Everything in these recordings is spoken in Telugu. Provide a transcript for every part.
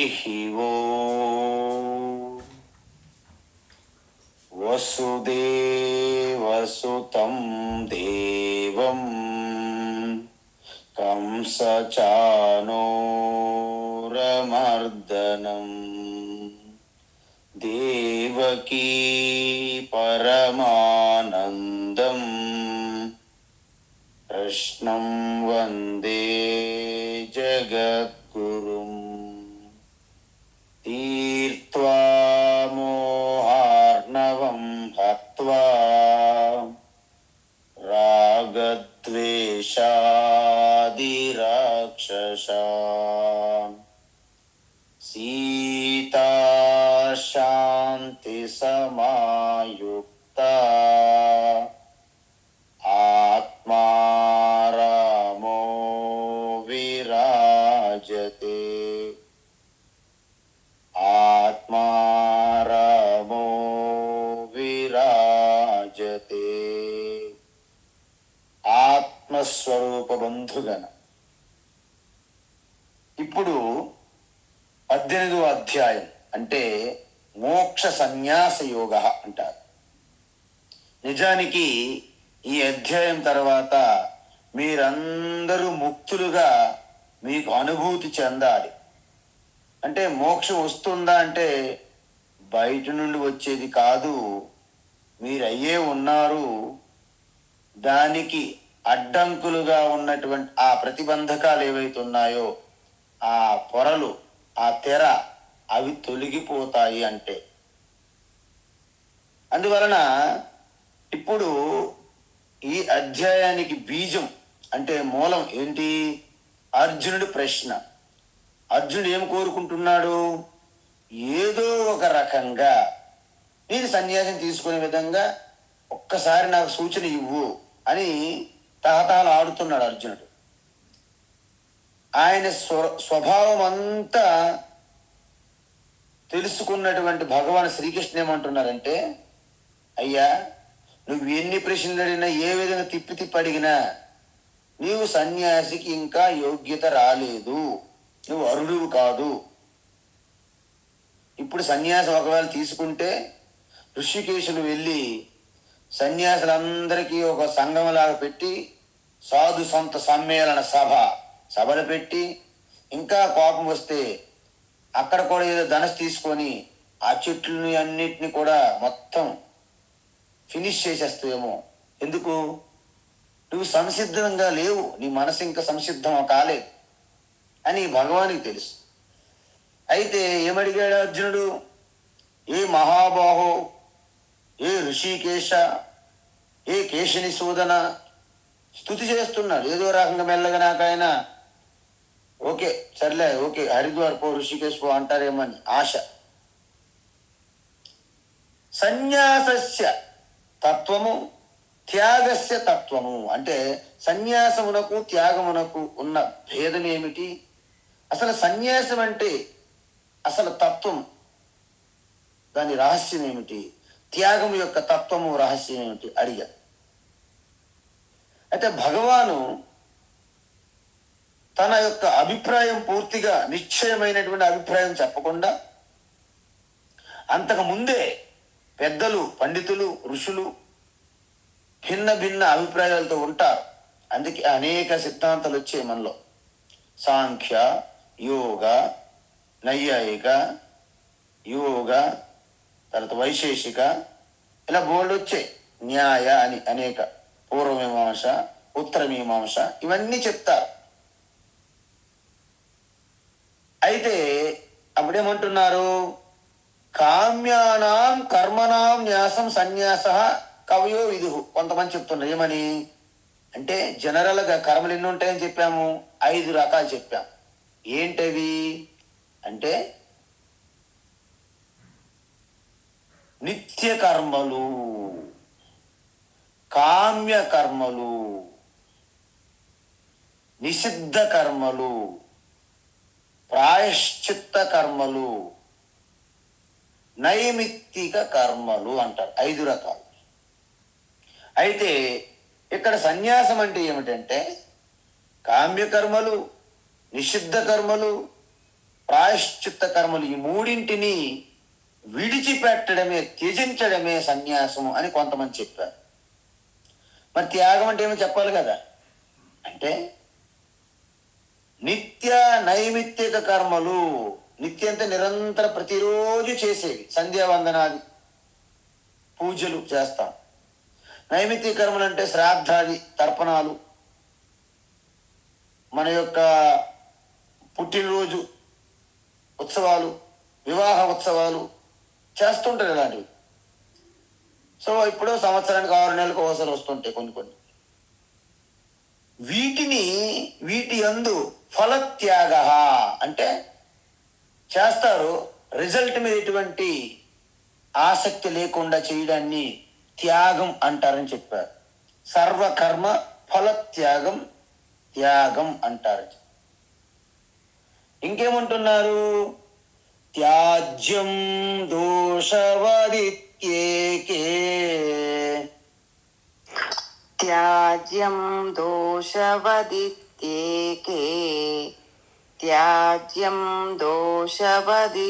ఓం వసుదేవసుతం దేవం కంసచానూరమర్దనం దేవకీ పరమానందం కృష్ణం వందే జగద్గురుం తీర్త్వా మోహార్ణవం హత్వా రాగద్వేషాదిరాక్షసాం సీతా శాంతి సమాయుక్తా ఆత్మారామో విరాజతే ఆత్మారామో విరాజతే. ఆత్మస్వరూప బంధుగణ. ఇప్పుడు 18వ అధ్యాయం అంటే మోక్ష సన్యాస యోగ అంటారు. నిజానికి ఈ అధ్యాయం తర్వాత మీరందరూ ముక్తులుగా మీకు అనుభూతి చెందాలి. అంటే మోక్షం వస్తుందా అంటే బయట నుండి వచ్చేది కాదు, మీరు అయ్యే ఉన్నారు. దానికి అడ్డంకులుగా ఉన్నటువంటి ఆ ప్రతిబంధకాలు ఏవైతే ఉన్నాయో, ఆ పొరలు, ఆ తెర, అవి తొలగిపోతాయి. అంటే అందువలన ఇప్పుడు ఈ అధ్యాయానికి బీజం అంటే మూలం ఏంటి? అర్జునుడి ప్రశ్న. అర్జునుడు ఏం కోరుకుంటున్నాడు? ఏదో ఒక రకంగా నేను సన్యాసం తీసుకునే విధంగా ఒక్కసారి నాకు సూచన ఇవ్వు అని తహతహలు ఆడుతున్నాడు అర్జునుడు. ఆయన స్వభావం అంతా తెలుసుకున్నటువంటి భగవాన్ శ్రీకృష్ణ ఏమంటున్నారంటే, అయ్యా, నువ్వు ఎన్ని ప్రశ్నలు అడిగినా, ఏ విధంగా తిప్పి తిప్పి అడిగినా నీవు సన్యాసికి ఇంకా యోగ్యత రాలేదు, నువ్వు అరుడువు కాదు. ఇప్పుడు సన్యాసం ఒకవేళ తీసుకుంటే ఋషికేశులు వెళ్ళి సన్యాసులందరికీ ఒక సంఘంలాగా పెట్టి సాధు సంత సమ్మేళన సభలు పెట్టి, ఇంకా కోపం వస్తే అక్కడ కూడా ఏదో ధనస్సు తీసుకొని ఆ చెట్లని అన్నిటిని కూడా మొత్తం ఫినిష్ చేసేస్తావేమో. ఎందుకు? నువ్వు సంసిద్ధంగా లేవు, నీ మనసు ఇంకా సంసిద్ధం కాలేదు అని భగవానికి తెలుసు. అయితే ఏమడిగాడు అర్జునుడు? ఏ మహాబాహో, ఏ ఋషికేశ, ఏ కేశని సూదన స్తుతి చేస్తున్నాడు. ఏదో రకంగా మెల్లగా నాకైనా ఓకే సర్లే, ఓకే హరిద్వార్ పో, ఋషికేశ్ పో అంటారేమని ఆశ. సన్యాసస్య తత్వము త్యాగస్య తత్వము అంటే సన్యాసమునకు త్యాగమునకు ఉన్న భేదం ఏమిటి? అసలు సన్యాసం అంటే అసలు తత్వం, దాని రహస్యం ఏమిటి? త్యాగం యొక్క తత్వము రహస్యం ఏమిటి అడిగా. అయితే భగవాను తన యొక్క అభిప్రాయం పూర్తిగా నిశ్చయమైనటువంటి అభిప్రాయం చెప్పకుండా, అంతకు ముందే పెద్దలు, పండితులు, ఋషులు భిన్న భిన్న అభిప్రాయాలతో ఉంటారు. అందుకే అనేక సిద్ధాంతాలు వచ్చాయి మనలో. సాంఖ్య, యోగ, నైయాయిక, యోగ, తర్వాత వైశేషిక, ఇలా బోర్డు వచ్చాయి. న్యాయ అని అనేక, పూర్వమీమాంస, ఉత్తరమీమాంస, ఇవన్నీ చెప్తారు. అయితే అప్పుడేమంటున్నారు? కామ్యానాం కర్మణాం న్యాసం సన్యాస కవయో విధు. కొంతమంది చెప్తున్నారు ఏమని అంటే, జనరల్గా కర్మలు ఎన్ని ఉంటాయని చెప్పాము? 5 రకాలు చెప్పాము. ఏంటవి అంటే నిత్య కర్మలు, కామ్య కర్మలు, నిషిద్ధ కర్మలు, ప్రాయశ్చిత్త కర్మలు, నైమిత్తిక కర్మలు అంటారు. 5 రకాలు. అయితే ఇక్కడ సన్యాసం అంటే ఏమిటంటే కామ్యకర్మలు, నిషిద్ధ కర్మలు, ప్రాయశ్చిత్త కర్మలు, ఈ మూడింటిని విడిచిపెట్టడమే, త్యజించడమే సన్యాసము అని కొంతమంది చెప్పారు. మరి త్యాగం అంటే ఏమో చెప్పాలి కదా. అంటే నిత్య నైమిత్తిక కర్మలు, నిత్య అంటే నిరంతర ప్రతిరోజు చేసేవి, సంధ్యావందనాది పూజలు చేస్తాం. నైమిత్తిక కర్మలు అంటే శ్రాద్ధాది తర్పణాలు, మన యొక్క పుట్టినరోజు ఉత్సవాలు, వివాహ ఉత్సవాలు చేస్తుంటారు ఇలాంటివి. సో ఇప్పుడు సంవత్సరానికి 6 నెలలకు అవసరం వస్తుంటాయి కొన్ని. వీటి యందు ఫలత్యాగ అంటే చేస్తారు, రిజల్ట్ మీద ఎటువంటి ఆసక్తి లేకుండా చేయడాన్ని త్యాగం అంటారని చెప్పారు. సర్వకర్మ ఫలత్యాగం త్యాగం అంటారు. ఇంకేమంటున్నారు? త్యాజ్యం దోషవదిత్యేకే, త్యాజ్యం దోషవదిత్యేకే, త్యాజ్యం దోషవదిత్యేకే.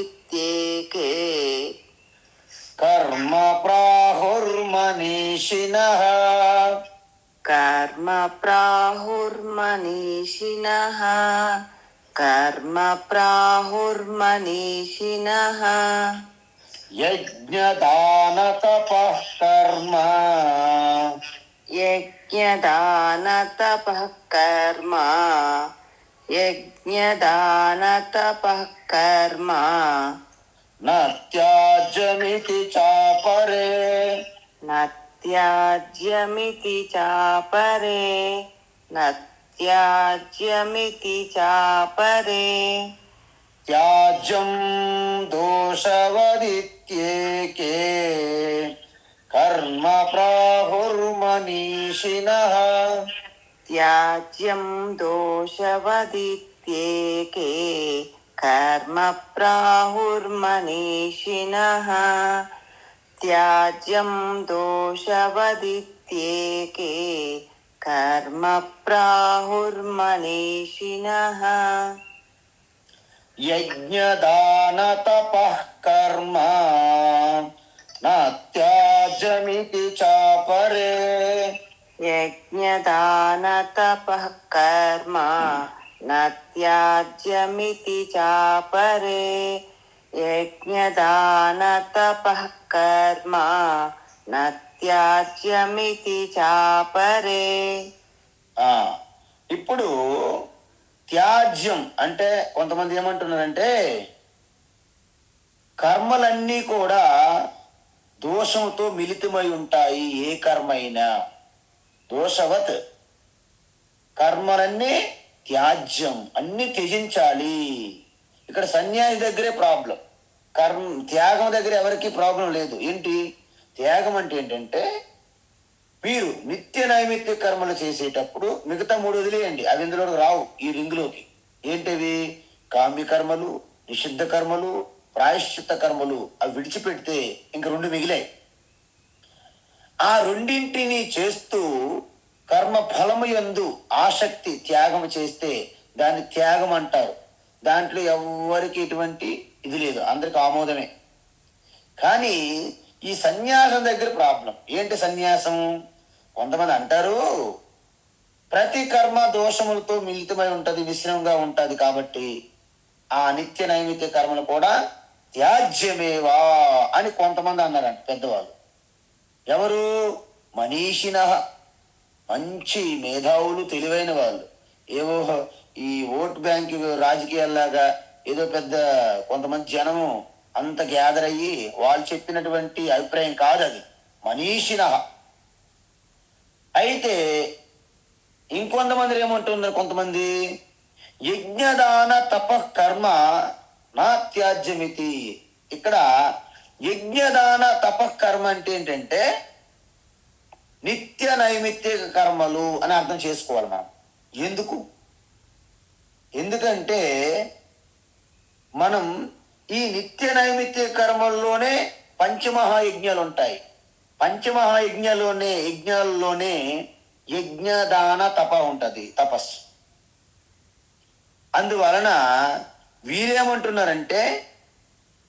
కర్మ ప్రాహుర్మనీషిణః, కర్మ ప్రాహుర్మనీషిణః, కర్మ ప్రాహుర్మనీషిణః. యజ్ఞదాన తపః కర్మ, యజ్ఞదాన తపః కర్మ, యజ్ఞదాన తపః కర్మ. న త్యాజ్యమితి చాపరే, న త్యాజ్యమితి చాపరే, న త్యాజ్యమితి చాపరే. త్యాజ్యం దోషవదిత్యేకే, కర్మ ప్రాహుర్మనీషిణః. త్యాజ్యం దోషవదిత్యేకే, కర్మ ప్రాహుర్మనీషిణః. త్యాజ్యం దోషవదిత్యేకే, కర్మ ప్రాహుర్మనీషిణః. యజ్ఞదాన తపః కర్మ, న త్యాజ్యమితి చాపరే. యజ్ఞదాన తపః కర్మ, న త్యాజ్యమితి చాపరే. యజ్ఞదాన తపః కర్మ, న త్యాజ్యమితి చాపరే. ఇప్పుడు త్యాజ్యం అంటే కొంతమంది ఏమంటున్నారంటే కర్మలన్నీ కూడా దోషంతో మిళితమై ఉంటాయి. ఏ కర్మ అయినా దోషవత్, కర్మలన్నీ త్యాజ్యం, అన్ని త్యజించాలి. ఇక్కడ సన్యాసి దగ్గరే ప్రాబ్లం, త్యాగం దగ్గర ఎవరికి ప్రాబ్లం లేదు. ఏంటి త్యాగం అంటే? ఏంటంటే మీరు నిత్య నైమిత్తిక కర్మలు చేసేటప్పుడు మిగతా 3 వదిలేయండి, అవి ఇందులోకి రావు, ఈ రింగులోకి. ఏంటివి? కామ్య కర్మలు, నిషిద్ధ కర్మలు, ప్రాయశ్చిత్త కర్మలు. అవి విడిచిపెడితే ఇంక 2 మిగిలాయి. ఆ రెండింటిని చేస్తూ కర్మ ఫలము యందు ఆసక్తి త్యాగం చేస్తే దాన్ని త్యాగం అంటారు. దాంట్లో ఎవరికి ఎటువంటి ఇది లేదు, అందరికి ఆమోదమే. కానీ ఈ సన్యాసం దగ్గర ప్రాబ్లం ఏంటి? సన్యాసం కొంతమంది అంటారు ప్రతి కర్మ దోషములతో మిళితమై ఉంటుంది, మిశ్రమంగా ఉంటుంది, కాబట్టి ఆ నిత్య నైమిత్య కర్మలు కూడా త్యాజ్యమేవా అని కొంతమంది అన్నారంట పెద్దవాళ్ళు. ఎవరు? మనీషిణ, మంచి మేధావులు, తెలివైన వాళ్ళు. ఏవో ఈ ఓట్ బ్యాంక్ రాజకీయాల్లాగా ఏదో పెద్ద కొంతమంది జనము అంత గ్యాదర్ అయ్యి వాళ్ళు చెప్పినటువంటి అభిప్రాయం కాదు అది, మనీషిణ. అయితే ఇంకొంతమంది ఏమంటున్నారు, కొంతమంది యజ్ఞదాన తప కర్మ నా త్యాజ్యమితి. ఇక్కడ యజ్ఞదాన తప కర్మ అంటే ఏంటంటే నిత్య నైమిత్తిక కర్మలు అని అర్థం చేసుకోవాలి మనం. ఎందుకంటే మనం ఈ నిత్య నైమిత్తిక కర్మల్లోనే పంచమహాయజ్ఞాలు ఉంటాయి. యజ్ఞాల్లోనే యజ్ఞదాన తప ఉంటుంది, తపస్సు. అందువలన వీరేమంటున్నారంటే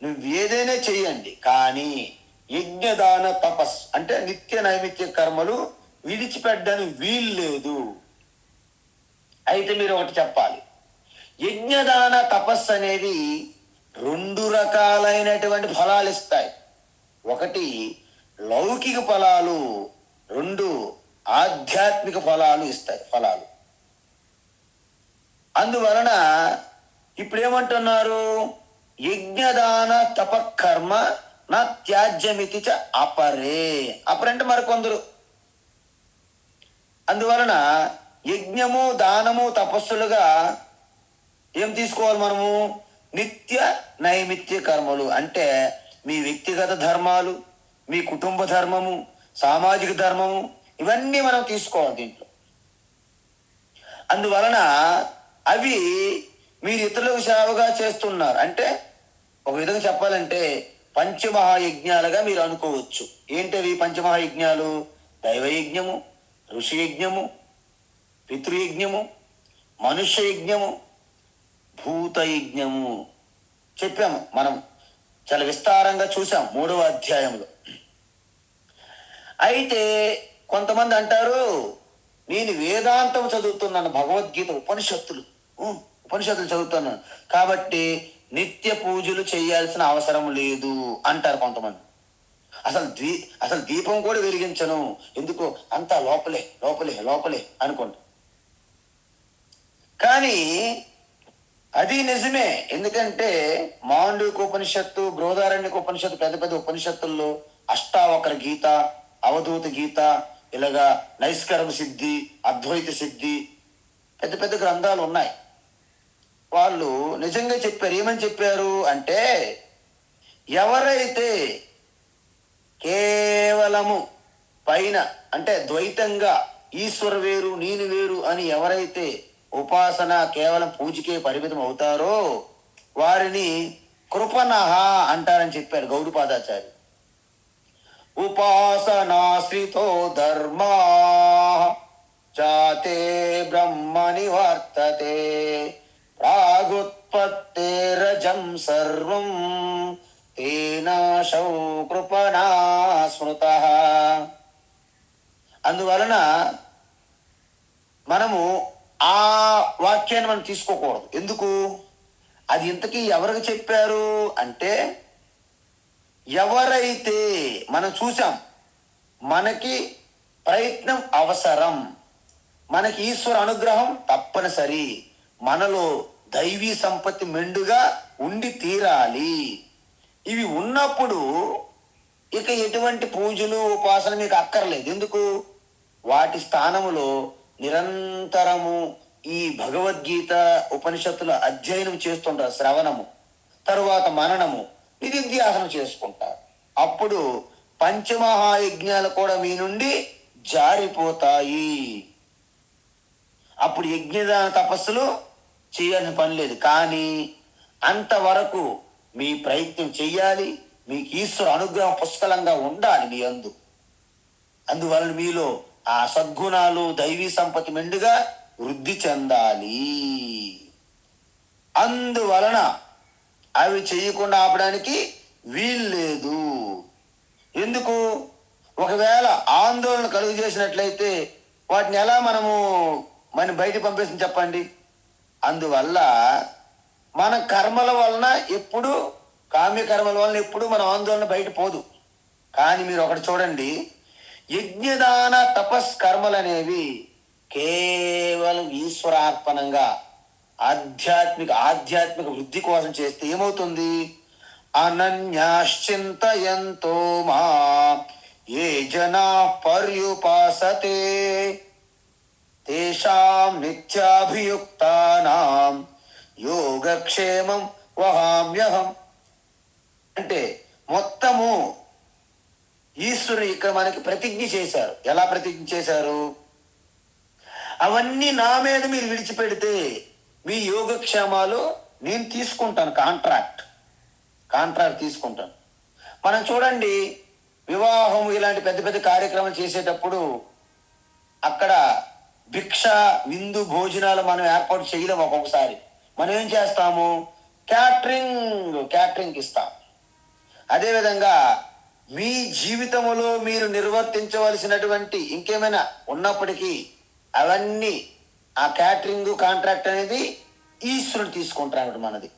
నువ్వు ఏదైనా చెయ్యండి, కానీ యజ్ఞదాన తపస్ అంటే నిత్య నైమిత్య కర్మలు విడిచిపెట్టడానికి వీలు లేదు. అయితే మీరు ఒకటి చెప్పాలి, యజ్ఞదాన తపస్సు అనేవి రెండు రకాలైనటువంటి ఫలాలు ఇస్తాయి. ఒకటి లౌకిక ఫలాలు, రెండు ఆధ్యాత్మిక ఫలాలు ఇస్తాయి ఫలాలు. అందువలన ఇప్పుడు ఏమంటున్నారు, యజ్ఞదాన తపకర్మ నా త్యాజ్యమితి చ అపరే. అపరంటే మరికొందరు. అందువలన యజ్ఞము దానము తపస్సులుగా ఏం తీసుకోవాలి మనము, నిత్య నైమిత్య కర్మలు అంటే మీ వ్యక్తిగత ధర్మాలు, మీ కుటుంబ ధర్మము, సామాజిక ధర్మము, ఇవన్నీ మనం తీసుకోవాలి దీంట్లో. అందువలన అవి మీరు ఇతరులకు సేవగా చేస్తున్నారు అంటే ఒక విధంగా చెప్పాలంటే పంచమహాయజ్ఞాలుగా మీరు అనుకోవచ్చు. ఏంటవి పంచమహాయజ్ఞాలు? దైవయజ్ఞము, ఋషి యజ్ఞము, పితృయజ్ఞము, మనుష్య యజ్ఞము, భూత యజ్ఞము చెప్పాము. మనం చాలా విస్తారంగా చూసాం 3వ అధ్యాయంలో. అయితే కొంతమంది అంటారు, నేను వేదాంతం చదువుతున్నాను, భగవద్గీత ఉపనిషత్తులు చదువుతున్నాను కాబట్టి నిత్య పూజలు చేయాల్సిన అవసరం లేదు అంటారు కొంతమంది. అసలు దీపం కూడా వెలిగించను, ఎందుకో అంతా లోపలే లోపలే లోపలే అనుకుంటా. కానీ అది నిజమే. ఎందుకంటే మాండూక ఉపనిషత్తు, బృహదారణ్యక ఉపనిషత్తు, పెద్ద పెద్ద ఉపనిషత్తుల్లో అష్టావక్ర గీత, అవధూత గీత, ఇలాగా నైష్కర్మ సిద్ధి, అద్వైత సిద్ధి, పెద్ద పెద్ద గ్రంథాలు ఉన్నాయి. వాళ్ళు నిజంగా చెప్పారు. ఏమని చెప్పారు అంటే, ఎవరైతే కేవలము పైన అంటే ద్వైతంగా ఈశ్వర వేరు నేను వేరు అని ఎవరైతే ఉపాసన కేవలం పూజకే పరిమితం అవుతారో వారిని కృపణః అంటారని చెప్పాడు గౌడపాదాచార్య. ఉపాసనాశ్రితో ధర్మా జాతే బ్రహ్మని వర్తతే ప్రాగుత్పత్తేరజం సర్వం తేనాశౌ కృపణా స్మృతః. అందువలన మనము ఆ వాక్యాన్ని మనం తీసుకోకూడదు. ఎందుకు? అది ఇంతకీ ఎవరికి చెప్పారు అంటే, ఎవరైతే మనం చూసాం మనకి ప్రయత్నం అవసరం, మనకి ఈశ్వర అనుగ్రహం తప్పనిసరి, మనలో దైవీ సంపత్తి మెండుగా ఉండి తీరాలి. ఇవి ఉన్నప్పుడు ఇక ఎటువంటి పూజలు ఉపాసన మీకు అక్కర్లేదు. ఎందుకు? వాటి స్థానములో నిరంతరము ఈ భగవద్గీత ఉపనిషత్తుల అధ్యయనం చేస్తుంటారు, శ్రవణము, తరువాత మననము, నిధిధ్యాసనం చేసుకుంటారు. అప్పుడు పంచమహాయజ్ఞాలు కూడా మీ నుండి జారిపోతాయి. అప్పుడు యజ్ఞదాన తపస్సులు చేయాల్సిన పని లేదు. కానీ అంతవరకు మీ ప్రయత్నం చెయ్యాలి. మీకు ఈశ్వర అనుగ్రహం పుష్కలంగా ఉండాలి మీ అందువలన మీలో ఆ సద్గుణాలు, దైవీ సంపత్తి మెండుగా వృద్ధి చెందాలి. అందువలన అవి చేయకుండా ఆపడానికి వీల్లేదు. ఎందుకు? ఒకవేళ ఆందోళన కలుగు చేసినట్లయితే వాటిని ఎలా మనం బయట పంపేసి చెప్పండి. అందువల్ల మన కర్మల వలన ఎప్పుడు, కామ్య కర్మల వలన ఎప్పుడు మన ఆందోళన బయట పోదు. కానీ మీరు ఒకటి చూడండి, యజ్ఞదాన తపస్కర్మలు అనేవి కేవలం ఈశ్వరార్పణంగా ఆధ్యాత్మిక వృద్ధి కోసం చేస్తే ఏమవుతుంది? అనన్యాశ్చింతయంతో మా ఏ జనా పర్యుపాసతే తేషాం నిత్యాభియుక్తానాం యోగక్షేమం వహామ్యహం. అంటే మొత్తము ఈశ్వరుడు ఇక్కడ మనకి ప్రతిజ్ఞ చేశారు. ఎలా ప్రతిజ్ఞ చేశారు? అవన్నీ నా మీద మీరు విడిచిపెడితే మీ యోగక్షేమాలు నేను తీసుకుంటాను, కాంట్రాక్ట్ తీసుకుంటాను. మనం చూడండి, వివాహం ఇలాంటి పెద్ద పెద్ద కార్యక్రమాలు చేసేటప్పుడు అక్కడ భిక్ష, విందు, భోజనాలు మనం ఏర్పాటు చేయలేము. ఒక్కొక్కసారి మనం ఏం చేస్తాము, క్యాటరింగ్ ఇస్తాం. అదేవిధంగా మీ జీవితంలో మీరు నిర్వర్తించవలసినటువంటి ఇంకేమైనా ఉన్నప్పటికీ అవన్నీ ఆ క్యాటరింగ్ కాంట్రాక్ట్ అనేది ఈశ్వరుడు తీసుకుంటాడు మనది.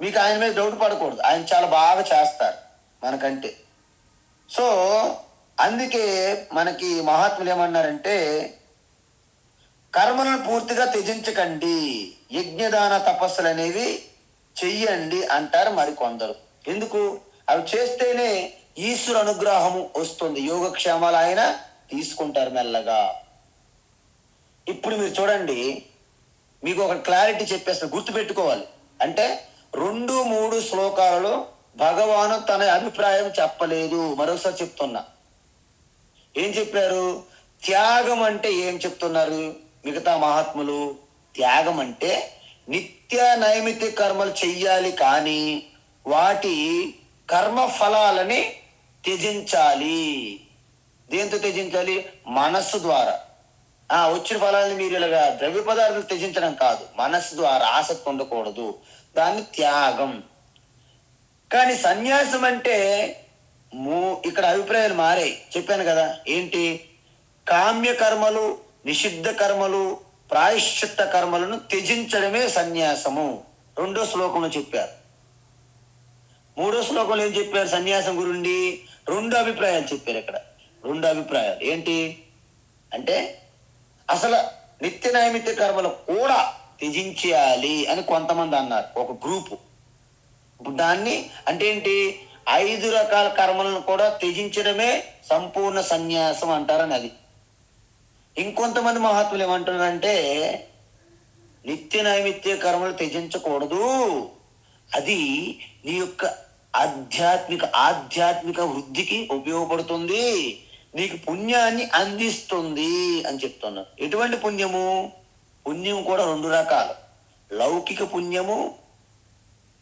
మీకు ఆయన మీద డౌట్ పడకూడదు, ఆయన చాలా బాగా చేస్తారు మనకంటే. సో అందుకే మనకి మహాత్ములు ఏమన్నారంటే, కర్మలను పూర్తిగా త్యజించకండి, యజ్ఞదాన తపస్సులు అనేవి చెయ్యండి అంటారు మరికొందరు. ఎందుకు? అవి చేస్తేనే ఈశ్వర అనుగ్రహము వస్తుంది, యోగక్షేమాలు ఆయన తీసుకుంటారు మెల్లగా. ఇప్పుడు మీరు చూడండి, మీకు ఒక క్లారిటీ చెప్పేస్తాను, గుర్తుపెట్టుకోవాలి. అంటే 2-3 శ్లోకాలలో భగవాను తన అభిప్రాయం చెప్పలేదు. మరోసారి చెప్తున్నా, ఏం చెప్పారు? త్యాగం అంటే ఏం చెప్తున్నారు మిగతా మహాత్ములు? త్యాగం అంటే నిత్య నైమిత్తిక కర్మలు చెయ్యాలి, కానీ వాటి కర్మ ఫలాలని త్యజించాలి. దేంతో త్యజించాలి? మనస్సు ద్వారా. వచ్చిన ఫలాన్ని మీరు ఇలాగా ద్రవ్య పదార్థాలు త్యజించడం కాదు, మనస్సు ద్వారా ఆసక్తి ఉండకూడదు, దాన్ని త్యాగం. కానీ సన్యాసం అంటే ఇక్కడ అభిప్రాయాలు మారాయి, చెప్పాను కదా. ఏంటి? కామ్య కర్మలు, నిషిద్ధ కర్మలు, ప్రాయశ్చిత్త కర్మలను త్యజించడమే సన్యాసము. 2వ శ్లోకంలో చెప్పారు. 3వ శ్లోకంలో ఏం చెప్పారు? సన్యాసం గురించి 2 అభిప్రాయాలు చెప్పారు. ఇక్కడ 2 అభిప్రాయాలు ఏంటి అంటే, అసలు నిత్య నైమిత్య కర్మలు కూడా త్యజించాలి అని కొంతమంది అన్నారు, ఒక గ్రూపు. ఇప్పుడు దాన్ని అంటే ఏంటి? 5 రకాల కర్మలను కూడా త్యజించడమే సంపూర్ణ సన్యాసం అంటారని అది. ఇంకొంతమంది మహాత్ములు ఏమంటున్నారంటే, నిత్య నైమిత్య కర్మలు త్యజించకూడదు, అది నీ యొక్క ఆధ్యాత్మిక వృద్ధికి ఉపయోగపడుతుంది, నీకు పుణ్యాన్ని అందిస్తుంది అని చెప్తున్నారు. ఎటువంటి పుణ్యము? పుణ్యం కూడా 2 రకాలు, లౌకిక పుణ్యము,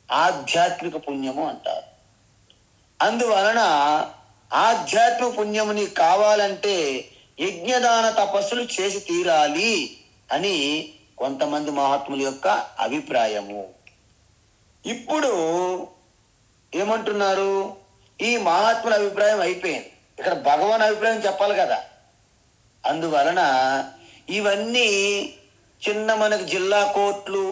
ఆధ్యాత్మిక పుణ్యము అంటారు. అందువలన ఆధ్యాత్మిక పుణ్యము నీకు కావాలంటే యజ్ఞదాన తపస్సులు చేసి తీరాలి అని కొంతమంది మహాత్ముల యొక్క అభిప్రాయము. ఇప్పుడు ఏమంటున్నారు? ఈ మహాత్ముల అభిప్రాయం అయిపోయింది, ఇక్కడ భగవాన్ అభిప్రాయం చెప్పాలి కదా. అందువలన ఇవన్నీ చిన్న మనకి జిల్లా కోర్టులు,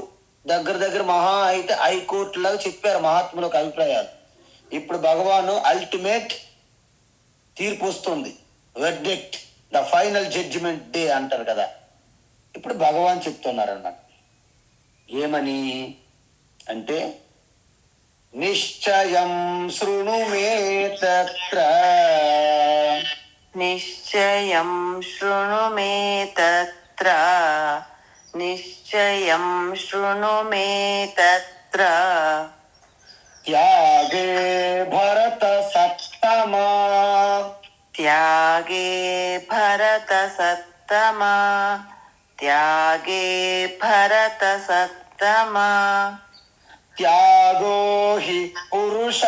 దగ్గర మహా అయితే హైకోర్టు లాగా చెప్పారు మహాత్ముల యొక్క అభిప్రాయాలు. ఇప్పుడు భగవాను అల్టిమేట్ తీర్పు వస్తుంది, verdict, the final judgement day అంటారు కదా. ఇప్పుడు భగవాన్ చెప్తున్నారు అన్నమాట. ఏమని అంటే, నిశ్చయం శృణు మే తత్ర, నిశ్చయం శృణు మే తత్ర, నిశ్చయం శృణు మే తత్ర, త్యాగే భరత సత్తమా, త్యాగే భరత సత్తమా, త్యాగే భరత సత్తమా, త్యాగో హి పురుష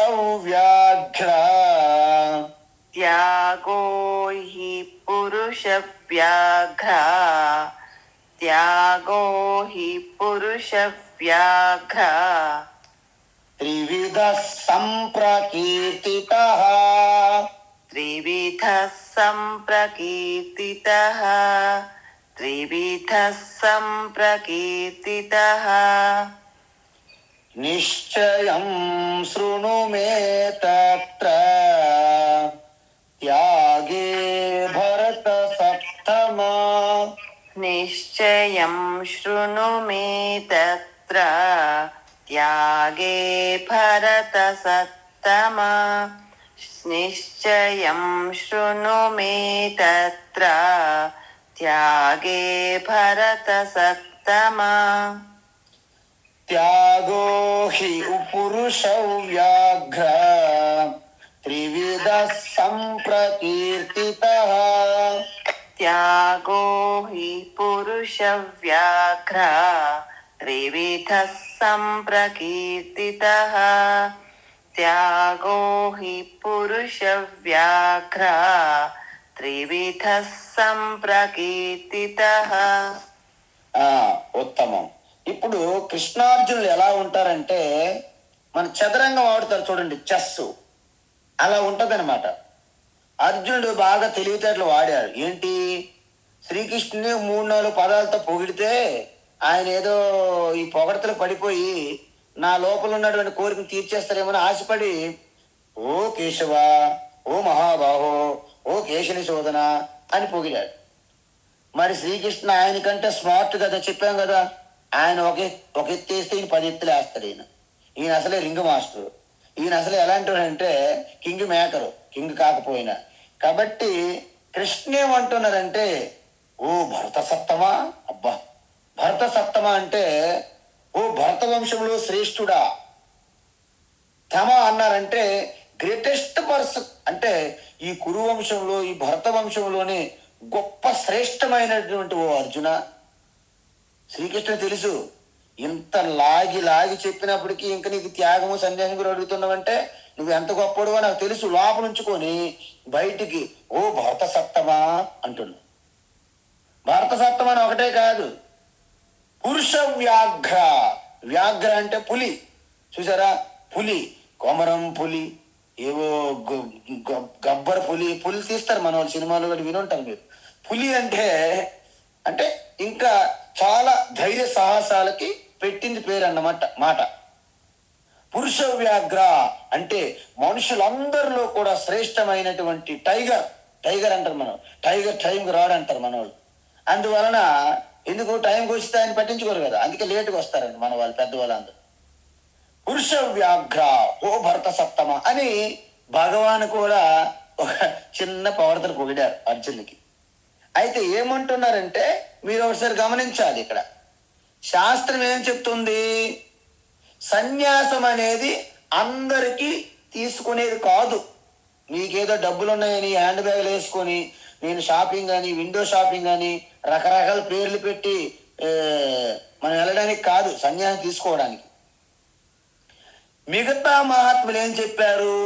వ్యాఘ్ర, త్యాగో హి పురుష వ్యాఘ్ర, త్యాగో హి పురుష వ్యాఘ్ర, త్రివిధ సంప్రకీర్తితః, త్రివిధ సంప్రకీర్తితః, త్రివిధ సంప్రకీర్తితః, నిశ్చయం శృణు మే తత్ర, త్యాగే భరత సప్తమా, నిశ్చయం శృణు మే తత్ర, త్యాగే భరత సత్తమా, నిశ్చయం శృణు మే తత్ర, త్యాగే భరత సత్తమా, త్యాగో హి పురుష వ్యాఘ్ర, త్రివిధ సంప్రకీర్తితః, త్యాగో హి పురుష వ్యాఘ్ర, త్రివిధ సంప్రకీర్తితః, త్యాగో హి పురుష వ్యాఘ్ర, త్రివిధ సంప్రకీర్తితః. ఉత్తమం. ఇప్పుడు కృష్ణార్జునులు ఎలా ఉంటారంటే మన చదరంగం ఆడుతారు చూడండి, చెస్, అలా ఉంటదన్నమాట. అర్జునుడు బాగా తెలివితేటలు వాడాడు. ఏంటి, శ్రీకృష్ణుని 3-4 పదాలతో పొగిడితే ఆయన ఏదో ఈ పొగడతలు పడిపోయి నా లోపల ఉన్నటువంటి కోరికను తీర్చేస్తారేమని ఆశపడి ఓ కేశవ, ఓ మహాబాహో, ఓ కేశని శోధన అని పొగిడాడు. మరి శ్రీకృష్ణ ఆయనకంటే స్మార్ట్ కదా, చెప్పాం కదా. ఆయన ఒక ఎత్తు వేస్తే ఈయన 10 ఎత్తులు వేస్తాడు. ఈయన అసలే రింగ్ మాస్టర్. ఈయన అసలే ఎలాంటి అంటే కింగ్ మేకరు, కింగ్ కాకపోయినా. కాబట్టి కృష్ణ ఏమంటున్నారంటే ఓ భరత సత్తమా, అబ్బా భరత సత్తమా అంటే ఓ భరత వంశంలో శ్రేష్ఠుడా. తమ అన్నారంటే గ్రేటెస్ట్ పర్సన్, అంటే ఈ కురు వంశంలో, ఈ భరత వంశంలోనే గొప్ప శ్రేష్టమైనటువంటి ఓ అర్జున. శ్రీకృష్ణ తెలుసు, ఇంత లాగి లాగి చెప్పినప్పటికీ ఇంకా నీకు త్యాగము సన్యాసం కూడా అడుగుతున్నావంటే నువ్వు ఎంత గొప్పడువో నాకు తెలుసు. లోపల ఉంచుకొని బయటికి ఓ భరత సత్తమా అంటున్నావు. భరత సత్తమా అని ఒకటే కాదు, పురుష వ్యాఘ్ర. వ్యాఘ్ర అంటే పులి, చూసారా, పులి, కొమరం పులి, ఏవో గబ్బర్ పులి, పులి తీస్తారు మన వాళ్ళు సినిమాలో కూడా వినుంటారు మీరు. పులి అంటే అంటే ఇంకా చాలా ధైర్య సాహసాలకి పెట్టింది పేరు అన్నమాట మాట. పురుష వ్యాఘ్ర అంటే మనుషులందరిలో కూడా శ్రేష్టమైనటువంటి టైగర్. టైగర్ అంటారు మనం, టైగర్ టైంకి రాడు అంటారు మన వాళ్ళు. అందువలన ఎందుకు టైంకి వస్తే ఆయన పట్టించుకోరు కదా, అందుకే లేటుగా వస్తారండి మన వాళ్ళు, పెద్దవాళ్ళందరూ. పురుష వ్యాఘ్ర ఓ భరత సప్తమ అని భగవాన్ కూడా ఒక చిన్న పవర్తలు పొగిడారు అర్జునుడికి. అయితే ఏమంటున్నారంటే మీరు ఒకసారి గమనించాలి, ఇక్కడ శాస్త్రం ఏం చెప్తుంది, సన్యాసం అనేది అందరికీ తీసుకునేది కాదు. మీకేదో డబ్బులు ఉన్నాయని హ్యాండ్ బ్యాగ్లు వేసుకొని నేను షాపింగ్ అని, విండో షాపింగ్ అని రకరకాల పేర్లు పెట్టి మనం వెళ్ళడానికి కాదు సన్యాసం తీసుకోవడానికి. మిగతా మహాత్ములు ఏం చెప్పారు,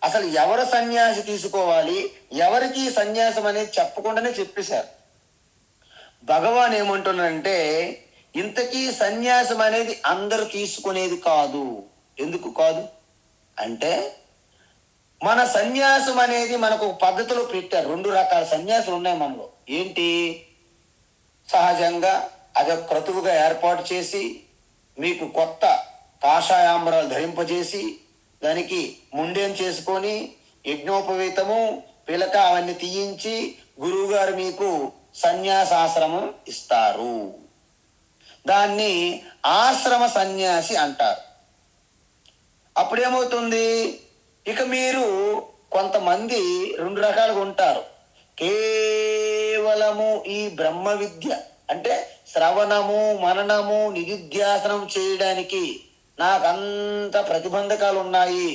అసలు ఎవరు సన్యాసి తీసుకోవాలి, ఎవరికి సన్యాసం అనేది చెప్పకుండానే చెప్పేశారు. భగవాన్ ఏమంటున్నారంటే ఇంతకీ సన్యాసం అనేది అందరూ తీసుకునేది కాదు. ఎందుకు కాదు అంటే మన సన్యాసం అనేది మనకు పద్ధతిలో పెట్టారు. 2 రకాల సన్యాసులు ఉన్నాయి మనలో. ఏంటి, సహజంగా అదొక క్రతువుగా ఏర్పాటు చేసి మీకు కొత్త కాషాయాంబరాలు ధరింపజేసి దానికి ముండేం చేసుకొని యజ్ఞోపవీతము పిలక అవన్నీ తీయించి గురువు గారు మీకు సన్యాసాశ్రమం ఇస్తారు. దాన్ని ఆశ్రమ సన్యాసి అంటారు. అప్పుడేమవుతుంది, ఇక మీరు కొంతమంది 2 రకాలుగా ఉంటారు. కేవలము ఈ బ్రహ్మ విద్య అంటే శ్రవణము మననము నిధిధ్యాసనం చేయడానికి నాకంత ప్రతిబంధకాలు ఉన్నాయి,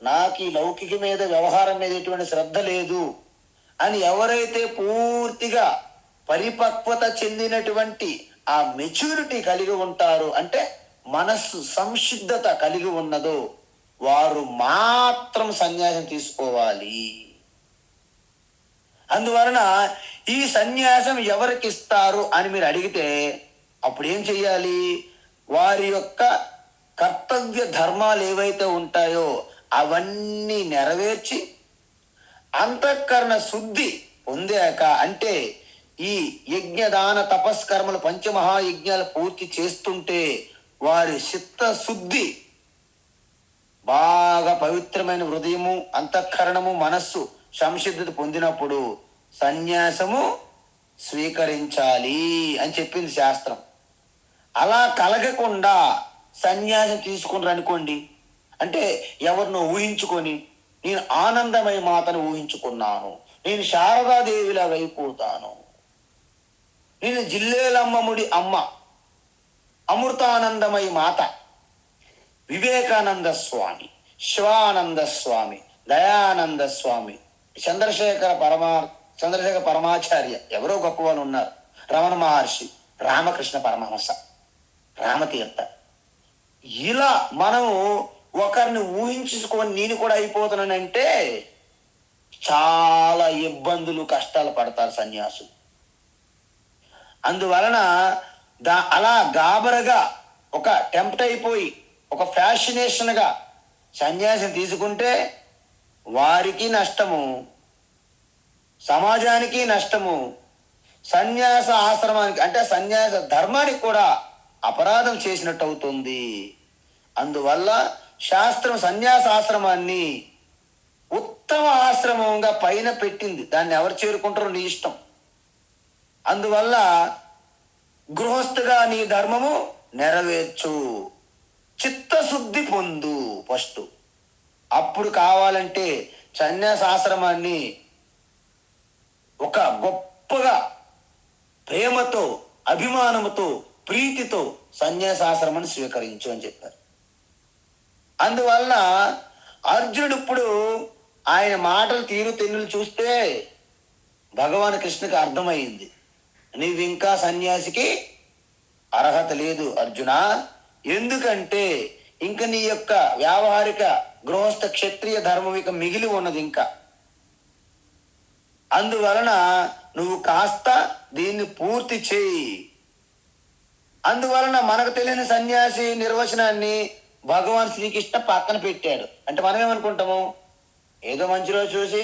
నాకు ఈ లౌకిక మీద వ్యవహారం మీద ఎటువంటి శ్రద్ధ లేదు అని ఎవరైతే పూర్తిగా పరిపక్వత చెందినటువంటి ఆ మెచ్యూరిటీ కలిగి ఉంటారు, అంటే మనస్సు సంసిద్ధత కలిగి ఉన్నదో వారు మాత్రం సన్యాసం తీసుకోవాలి. అందువలన ఈ సన్యాసం ఎవరికి ఇస్తారు అని మీరు అడిగితే అప్పుడు ఏం చెయ్యాలి, వారి యొక్క కర్తవ్య ధర్మాలు ఏవైతే ఉంటాయో అవన్నీ నెరవేర్చి అంతఃకరణ శుద్ధి పొందాక, అంటే ఈ యజ్ఞదాన తపస్కర్మలు పంచమహాయజ్ఞాలు పూర్తి చేస్తుంటే వారి చిత్త శుద్ధి బాగా పవిత్రమైన హృదయము అంతఃకరణము మనస్సు సంసిద్ధత పొందినప్పుడు సన్యాసము స్వీకరించాలి అని చెప్పింది శాస్త్రం. అలా కలగకుండా సన్యాసం తీసుకున్నారు అనుకోండి, అంటే ఎవరినో ఊహించుకొని నేను ఆనందమయ మాతను ఊహించుకున్నాను, నేను శారదాదేవిలాగా అయిపోతాను, నేను జిల్లేలమ్మముడి అమ్మ అమృతానందమయ మాత వివేకానంద స్వామి, శివానంద స్వామి, దయానంద స్వామి, చంద్రశేఖర పరమాచార్య, ఎవరో గొప్ప వాళ్ళు ఉన్నారు, రమణ మహర్షి, రామకృష్ణ పరమహంస, రామతీర్థ, ఇలా మనము ఒకరిని ఊహించుకొని నేను కూడా అయిపోతున్నానంటే చాలా ఇబ్బందులు కష్టాలు పడతారు సన్యాసులు. అందువలన అలా గాబరగా ఒక టెంప్ట్ అయిపోయి ఒక ఫ్యాషనేషన్గా సన్యాసం తీసుకుంటే వారికి నష్టము, సమాజానికి నష్టము, సన్యాస ఆశ్రమానికి అంటే సన్యాస ధర్మానికి కూడా అపరాధం చేసినట్టు అవుతుంది. అందువల్ల శాస్త్రం సన్యాస ఆశ్రమాన్ని ఉత్తమ ఆశ్రమంగా పైన పెట్టింది. దాన్ని ఎవరు చేరుకుంటారో నీ ఇష్టం. అందువల్ల గృహస్థుగా నీ ధర్మము నెరవేర్చు, చిత్తశుద్ధి పొందు ఫస్ట్. అప్పుడు కావాలంటే సన్యాస ఆశ్రమాన్ని ఒక గొప్పగా ప్రేమతో, అభిమానముతో, ప్రీతితో సన్యాసాశ్రమాన్ని స్వీకరించు అని చెప్పారు. అందువలన అర్జునుడు ఇప్పుడు ఆయన మాటలు తీరు తెన్నులు చూస్తే భగవాన్ కృష్ణకి అర్థమైంది, నీవు ఇంకా సన్యాసికి అర్హత లేదు అర్జున. ఎందుకంటే ఇంక నీ యొక్క వ్యావహారిక గృహస్థ క్షత్రియ ధర్మం ఇక మిగిలి ఉన్నది ఇంకా. అందువలన నువ్వు కాస్త దీన్ని పూర్తి చేయి. అందువలన మనకు తెలియని సన్యాసి నిర్వచనాన్ని భగవాన్ శ్రీకృష్ణ పక్కన పెట్టాడు. అంటే మనం ఏమనుకుంటాము, ఏదో మంచి రోజు చూసి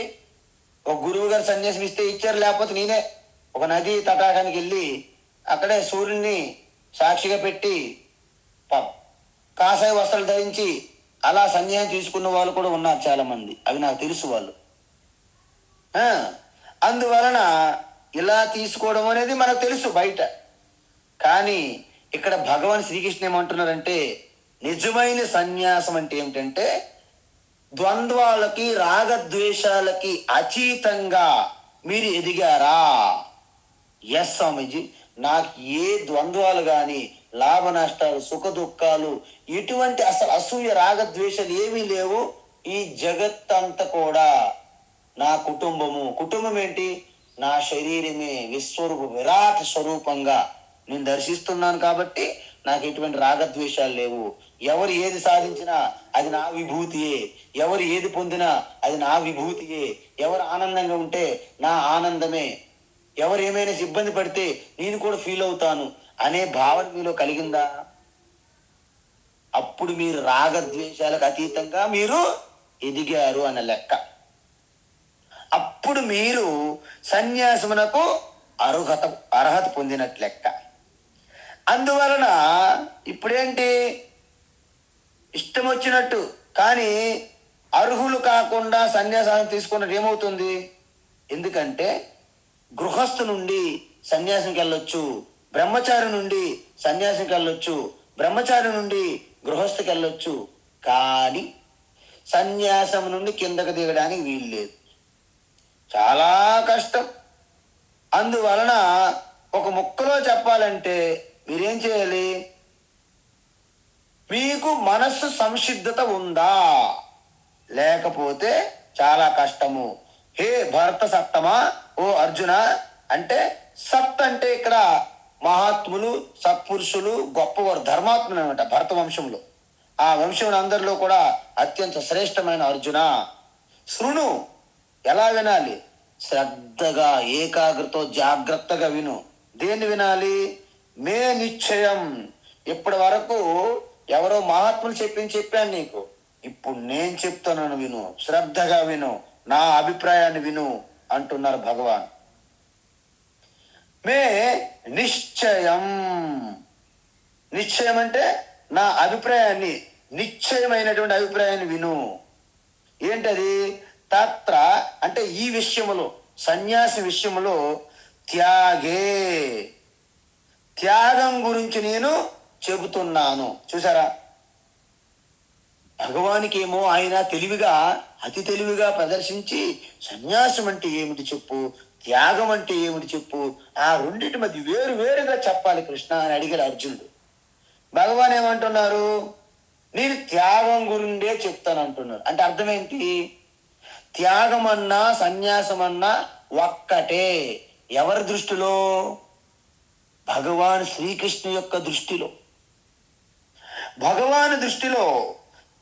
ఒక గురువు గారు సన్యాసం ఇస్తే ఇచ్చారు, లేకపోతే నేనే ఒక నది తటాకానికి వెళ్ళి అక్కడే సూర్యుడిని సాక్షిగా పెట్టి కాషాయ వస్త్రాలు ధరించి అలా సన్యాసం తీసుకున్న వాళ్ళు కూడా ఉన్నారు చాలా మంది. అవి నాకు తెలుసు వాళ్ళు. అందువలన ఇలా తీసుకోవడం అనేది మనకు తెలుసు బయట. కానీ ఇక్కడ భగవాన్ శ్రీకృష్ణ ఏమంటున్నారంటే నిజమైన సన్యాసం అంటే ఏమిటంటే ద్వంద్వాలకి రాగద్వేషాలకి అతీతంగా మీరు ఎదిగారా? ఎస్ స్వామీజీ, నాకు ఏ ద్వంద్వాలు కానీ లాభ నష్టాలు సుఖ దుఃఖాలు ఇటువంటి అసలు అసూయ రాగద్వేషాలు ఏమీ లేవు. ఈ జగత్తంతా కూడా నా కుటుంబం ఏంటి, నా శరీరమే విశ్వరూప విరాట్ స్వరూపంగా నేను దర్శిస్తున్నాను. కాబట్టి నాకు ఎటువంటి రాగద్వేషాలు లేవు. ఎవరు ఏది సాధించినా అది నా విభూతియే, ఎవరు ఏది పొందినా అది నా విభూతియే, ఎవరు ఆనందంగా ఉంటే నా ఆనందమే, ఎవరు ఏమైనా ఇబ్బంది పడితే నేను కూడా ఫీల్ అవుతాను అనే భావన మీలో కలిగిందా? అప్పుడు మీరు రాగద్వేషాలకు అతీతంగా మీరు ఎదిగారు అన్న లెక్క. అప్పుడు మీరు సన్యాసమునకు అర్హత పొందినట్లు లెక్క. అందువలన ఇప్పుడేంటి, ఇష్టం వచ్చినట్టు కానీ అర్హులు కాకుండా సన్యాసాన్ని తీసుకున్నట్టు ఏమవుతుంది? ఎందుకంటే గృహస్థు నుండి సన్యాసంకి వెళ్ళొచ్చు, బ్రహ్మచారి నుండి సన్యాసంకి వెళ్ళొచ్చు, బ్రహ్మచారి నుండి గృహస్థుకి వెళ్ళొచ్చు. కానీ సన్యాసం నుండి కిందకు దిగడానికి వీలు లేదు, చాలా కష్టం. అందువలన ఒక ముక్కలో చెప్పాలంటే మీరేం చేయాలి? మీకు మనస్సు సంసిద్ధత ఉందా? లేకపోతే చాలా కష్టము. హే భరత సప్తమా, ఓ అర్జున, అంటే సప్త అంటే ఇక్కడ మహాత్ములు, సత్పురుషులు, గొప్పవారు, ధర్మాత్ములు అనమాట భరత వంశంలో. ఆ వంశంలో అందరిలో కూడా అత్యంత శ్రేష్టమైన అర్జున, శృణు. ఎలా వినాలి? శ్రద్ధగా, ఏకాగ్రతో, జాగ్రత్తగా విను. దేన్ని వినాలి? మే నిశ్చయం. ఇప్పటి వరకు ఎవరో మహాత్ములు చెప్పాను నీకు, ఇప్పుడు నేను చెప్తున్నాను విను, శ్రద్ధగా విను, నా అభిప్రాయాన్ని విను అంటున్నారు భగవాన్. మే నిశ్చయం. నిశ్చయం అంటే నా అభిప్రాయాన్ని, నిశ్చయమైనటువంటి అభిప్రాయాన్ని విను. ఏంటది? తత్ర అంటే ఈ విషయములో, సన్యాసి విషయములో త్యాగే, త్యాగం గురించి నేను చెబుతున్నాను. చూసారా, భగవానికి ఏమో ఆయన తెలివిగా, అతి తెలివిగా ప్రదర్శించి సన్యాసం అంటే ఏమిటి చెప్పు, త్యాగం అంటే ఏమిటి చెప్పు, ఆ రెండింటి మధ్య వేరుగా చెప్పాలి కృష్ణ అని అడిగాడు అర్జునుడు. భగవాన్ ఏమంటున్నారు? నేను త్యాగం గురిండే చెప్తాను అంటున్నారు. అంటే అర్థమేంటి? త్యాగం అన్నా సన్యాసం అన్నా ఒక్కటే. ఎవరి దృష్టిలో? భగవాన్ శ్రీకృష్ణ యొక్క దృష్టిలో. భగవాన్ దృష్టిలో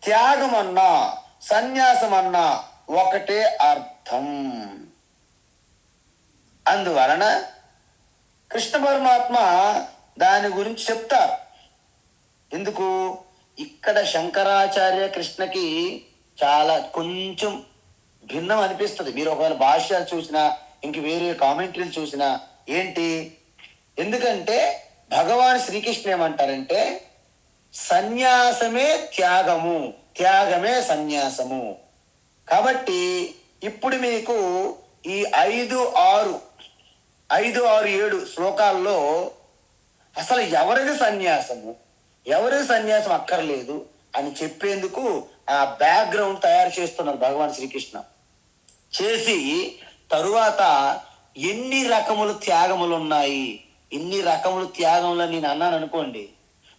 త్యాగం అన్నా సన్యాసం అన్నా ఒకటే అర్థం. అందువలన కృష్ణ పరమాత్మ దాని గురించి చెప్తారు. ఎందుకు? ఇక్కడ శంకరాచార్య కృష్ణకి చాలా కొంచెం భిన్నం అనిపిస్తుంది. మీరు ఒకవేళ భాష్యాలు చూసినా, ఇంక వేరే కామెంటరీలు చూసినా ఏంటి, ఎందుకంటే భగవాన్ శ్రీకృష్ణ ఏమంటారంటే సన్యాసమే త్యాగము, త్యాగమే సన్యాసము. కాబట్టి ఇప్పుడు మీకు ఈ 5, 6, 7 శ్లోకాల్లో అసలు ఎవరిది సన్యాసము, ఎవరిది సన్యాసం అక్కర్లేదు అని చెప్పేందుకు ఆ బ్యాక్గ్రౌండ్ తయారు చేస్తున్నారు భగవాన్ శ్రీకృష్ణ. చేసి తరువాత ఎన్ని రకములు త్యాగములు ఉన్నాయి, ఇన్ని రకములు త్యాగములు నేను అన్నాను అనుకోండి,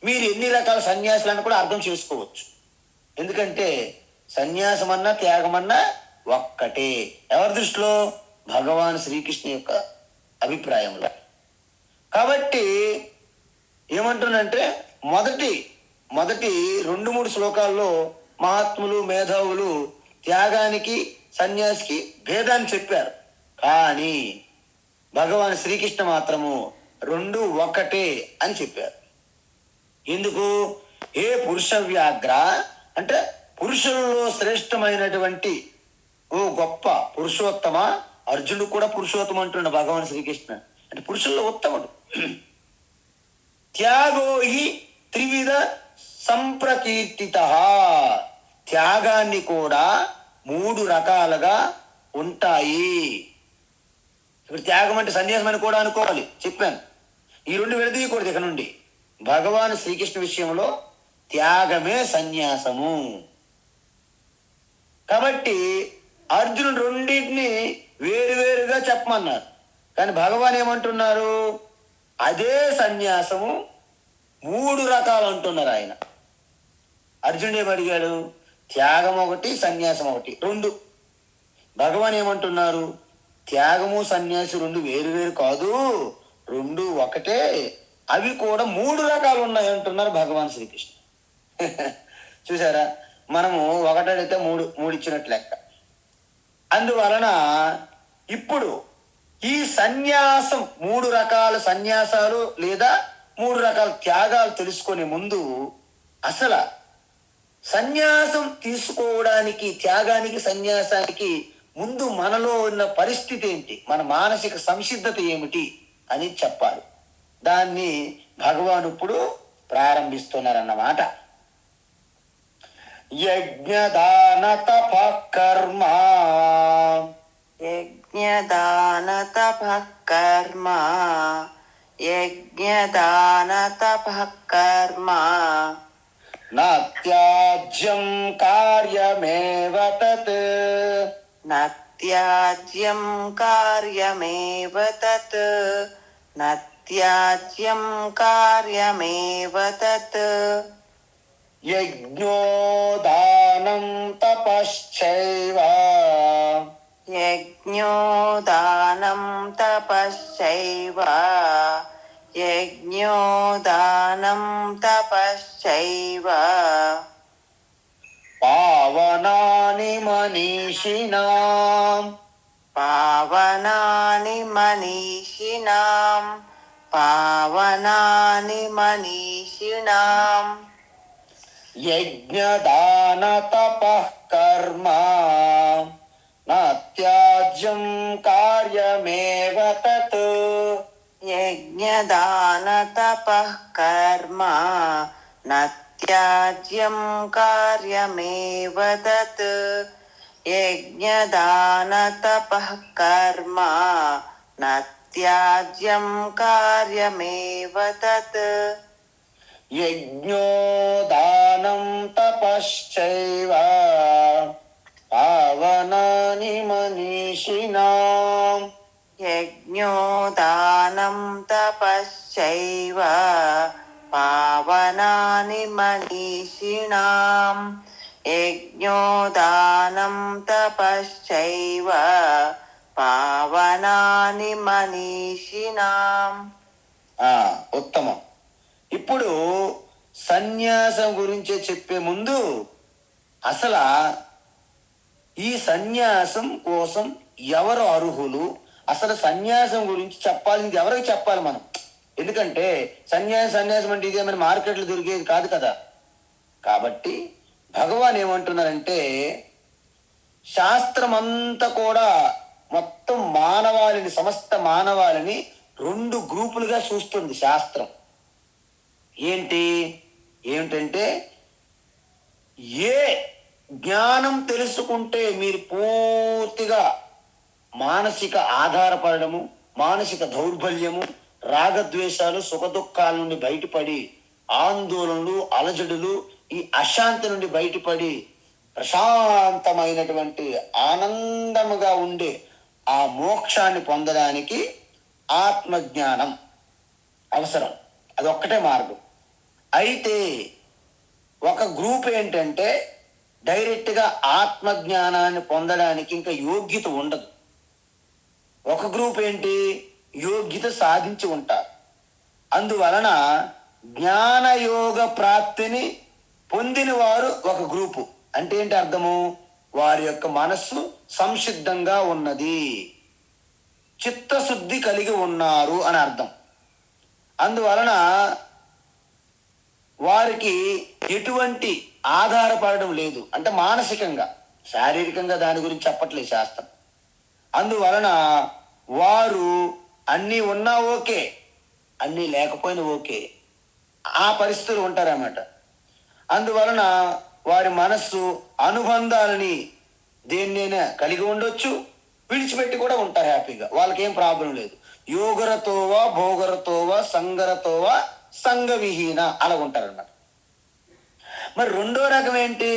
మీరు ఎన్ని రకాల సన్యాసులను కూడా అర్థం చేసుకోవచ్చు. ఎందుకంటే సన్యాసం అన్నా త్యాగమన్నా ఒక్కటే ఎవరి దృష్టిలో, భగవాన్ శ్రీకృష్ణ యొక్క అభిప్రాయంలో. కాబట్టి ఏమంటుందంటే మొదటి 2-3 శ్లోకాల్లో మహాత్ములు మేధావులు త్యాగానికి సన్యాసికి భేదాన్ని చెప్పారు. కానీ భగవాన్ శ్రీకృష్ణ మాత్రము 2 ఒకటే అని చెప్పారు. ఎందుకు? ఏ పురుష వ్యాఘ్ర అంటే పురుషుల్లో శ్రేష్టమైనటువంటి ఓ గొప్ప పురుషోత్తమ, అర్జునుడు కూడా పురుషోత్తమ అంటున్నాడు భగవాన్ శ్రీకృష్ణ, అంటే పురుషుల్లో ఉత్తముడు. త్యాగో హి త్రివిధ సంప్రకీర్తిత, త్యాగాన్ని కూడా 3 రకాలుగా ఉంటాయి. ఇప్పుడు త్యాగం అంటే సన్యాసం అని కూడా అనుకోవాలి, చెప్పాను. ఈ 2 విడదీయకూడదు ఇక నుండి. భగవాన్ శ్రీకృష్ణ విషయంలో త్యాగమే సన్యాసము. కాబట్టి అర్జునుడు రెండింటిని వేరువేరుగా చెప్పమన్నారు. కానీ భగవాన్ ఏమంటున్నారు, అదే సన్యాసము 3 రకాలు అంటున్నారు ఆయన. అర్జునుడు ఏమడిగాడు, త్యాగం ఒకటి సన్యాసం ఒకటి 2. భగవాన్ ఏమంటున్నారు, త్యాగము సన్యాసి 2 వేరు కాదు, 2 ఒకటే, అవి కూడా 3 రకాలు ఉన్నాయి అంటున్నారు భగవాన్ శ్రీకృష్ణ. చూసారా, మనము ఒకటడితే 3 ఇచ్చినట్లు లెక్క. అందువలన ఇప్పుడు ఈ సన్యాసం 3 రకాల సన్యాసాలు లేదా 3 రకాల త్యాగాలు తెలుసుకునే ముందు అసలు సన్యాసం తీసుకోవడానికి, త్యాగానికి సన్యాసానికి ముందు మనలో ఉన్న పరిస్థితి ఏంటి, మన మానసిక సంసిద్ధత ఏమిటి అని చెప్పాలి. దాన్ని భగవాన్ ఇప్పుడు ప్రారంభిస్తున్నారన్నమాట. యజ్ఞదాన తప కర్మ, యజ్ఞదాన తపః కర్మ, యజ్ఞదాన తపః కర్మ, నాత్యాజ్యం కార్యమేవ తత్, నత్యాజ్యం కార్యమేవ తత్, నత్యాజ్యం కార్యమేవ తత్. యజ్ఞోదానం తపశ్చైవ, యజ్ఞోదానం తపశ్చైవ, యజ్ఞోదానం తపశ్చైవ, పావనాని మనీషిణాం, పావనాని మనీషిణాం, పావనాని మనీషిణాం. యజ్ఞదాన తపః కర్మ, నాత్యాజ్యం కార్యమేవ తత్, యజ్ఞదాన తపః కర్మ, నత్యాజ్యం కార్యమేవ తత్. యజ్ఞదాన తపః కర్మ, నత్యాజ్యం కార్యమేవ తత్. యజ్ఞోదానం తపశ్చైవ పావనాని మనీషిణాం, యజ్ఞోదానం తపశ్చైవ, పావనాని మనీషిణాం. యజ్ఞోదానం తపశ్చైవ, పావనాని మనీషిణాం. ఉత్తమం. ఇప్పుడు సన్యాసం గురించి చెప్పే ముందు అసలు ఈ సన్యాసం కోసం ఎవరు అర్హులు, అసలు సన్యాసం గురించి చెప్పాలి, ఎవరికి చెప్పాలి మనం, ఎందుకంటే సన్యాసం అంటే ఇదేమైనా మార్కెట్లో దొరికేది కాదు కదా. కాబట్టి భగవాన్ ఏమంటున్నారంటే శాస్త్రం అంతా కూడా మొత్తం మానవాళిని, సమస్త మానవాళిని 2 గ్రూపులుగా చూస్తుంది శాస్త్రం. ఏమిటంటే ఏ జ్ఞానం తెలుసుకుంటే మీరు పూర్తిగా మానసిక ఆధారపడము, మానసిక దౌర్బల్యము, రాగద్వేషాలు, సుఖదుఖాల నుండి బయటపడి, ఆందోళనలు, అలజడులు, ఈ అశాంతి నుండి బయటపడి ప్రశాంతమైనటువంటి ఆనందముగా ఉండే ఆ మోక్షాన్ని పొందడానికి ఆత్మజ్ఞానం అవసరం. అదొక్కటే మార్గం. అయితే ఒక గ్రూప్ ఏంటంటే డైరెక్ట్గా ఆత్మజ్ఞానాన్ని పొందడానికి ఇంకా యోగ్యత ఉండదు. ఒక గ్రూప్ ఏంటి, యోగ్యత సాధించి ఉంటారు. అందువలన జ్ఞానయోగ ప్రాప్తిని పొందిన వారు ఒక గ్రూపు. అంటే ఏంటి అర్థము, వారి యొక్క మనస్సు సంసిద్ధంగా ఉన్నది, చిత్తశుద్ధి కలిగి ఉన్నారు అని అర్థం. అందువలన వారికి ఎటువంటి ఆధారపడడం లేదు. అంటే మానసికంగా, శారీరకంగా దాని గురించి చెప్పట్లేదు శాస్త్రం. అందువలన వారు అన్నీ ఉన్నా ఓకే, అన్నీ లేకపోయినా ఓకే, ఆ పరిస్థితులు ఉంటారన్నమాట. అందువలన వారి మనస్సు అనుబంధాలని దేన్నైనా కలిగి ఉండొచ్చు, విడిచిపెట్టి కూడా ఉంటారు హ్యాపీగా, వాళ్ళకేం ప్రాబ్లం లేదు. యోగరతోవా భోగరతోవా సంగరతోవా సంగవిహీన అలా ఉంటారన్నమాట. మరి రెండో రకం ఏంటి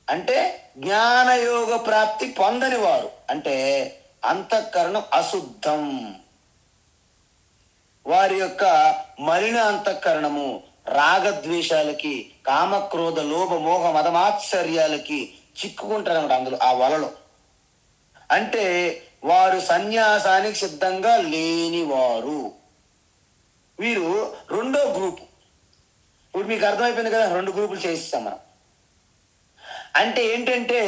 అంటే జ్ఞానయోగ ప్రాప్తి పొందని వారు. అంటే అంతఃకరణం అశుద్ధం, వారి యొక్క మలిన అంతఃకరణము రాగద్వేషాలకి, కామక్రోధ లోభ మోహ మదమాత్సర్యాలకి చిక్కుకుంటారన్నమాట అందులో, ఆ వలలో. అంటే వారు సన్యాసానికి సిద్ధంగా లేనివారు. వీరు రెండో గ్రూపు. ఇప్పుడు మీకు అర్థమైపోయింది కదా, 2 గ్రూపులు చేయిస్తాం మనం. అంటే ఏంటంటే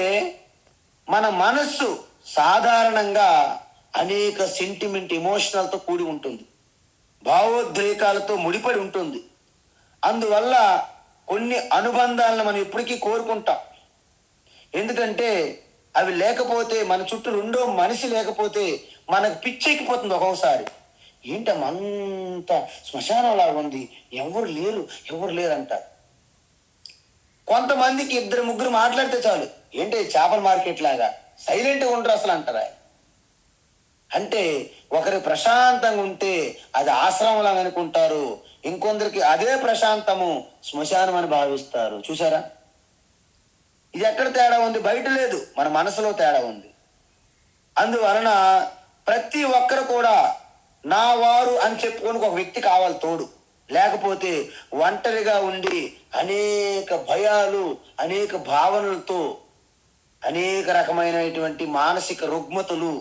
మన మనస్సు సాధారణంగా అనేక సెంటిమెంట్, ఎమోషనల్తో కూడి ఉంటుంది, భావోద్రేకాలతో ముడిపడి ఉంటుంది. అందువల్ల కొన్ని అనుబంధాలను మనం ఎప్పటికీ కోరుకుంటాం. ఎందుకంటే అవి లేకపోతే, మన చుట్టూ రెండో మనిషి లేకపోతే మనకు పిచ్చెక్కిపోతుంది ఒక్కొక్కసారి. ఏంటంత శ్మశానంలా ఉంది, ఎవరు లేరు అంటారు. కొంతమందికి 2-3 మాట్లాడితే చాలు, ఏంటి చేపల మార్కెట్ లాగా సైలెంట్గా ఉండరు అసలు అంటారా. అంటే ఒకరి ప్రశాంతంగా ఉంటే అది ఆశ్రమంలా అనుకుంటారు, ఇంకొందరికి అదే ప్రశాంతము శ్మశానం అని భావిస్తారు. చూసారా, ఇది ఎక్కడ తేడా ఉంది? బయట లేదు, మన మనసులో తేడా ఉంది. అందువలన ప్రతి ఒక్కరు కూడా నా వారు అని చెప్పుకొని ఒక వ్యక్తి కావాలి తోడు. లేకపోతే ఒంటరిగా ఉండి అనేక భయాలు, అనేక భావనలతో, అనేక రకమైనటువంటి మానసిక రుగ్మతలు,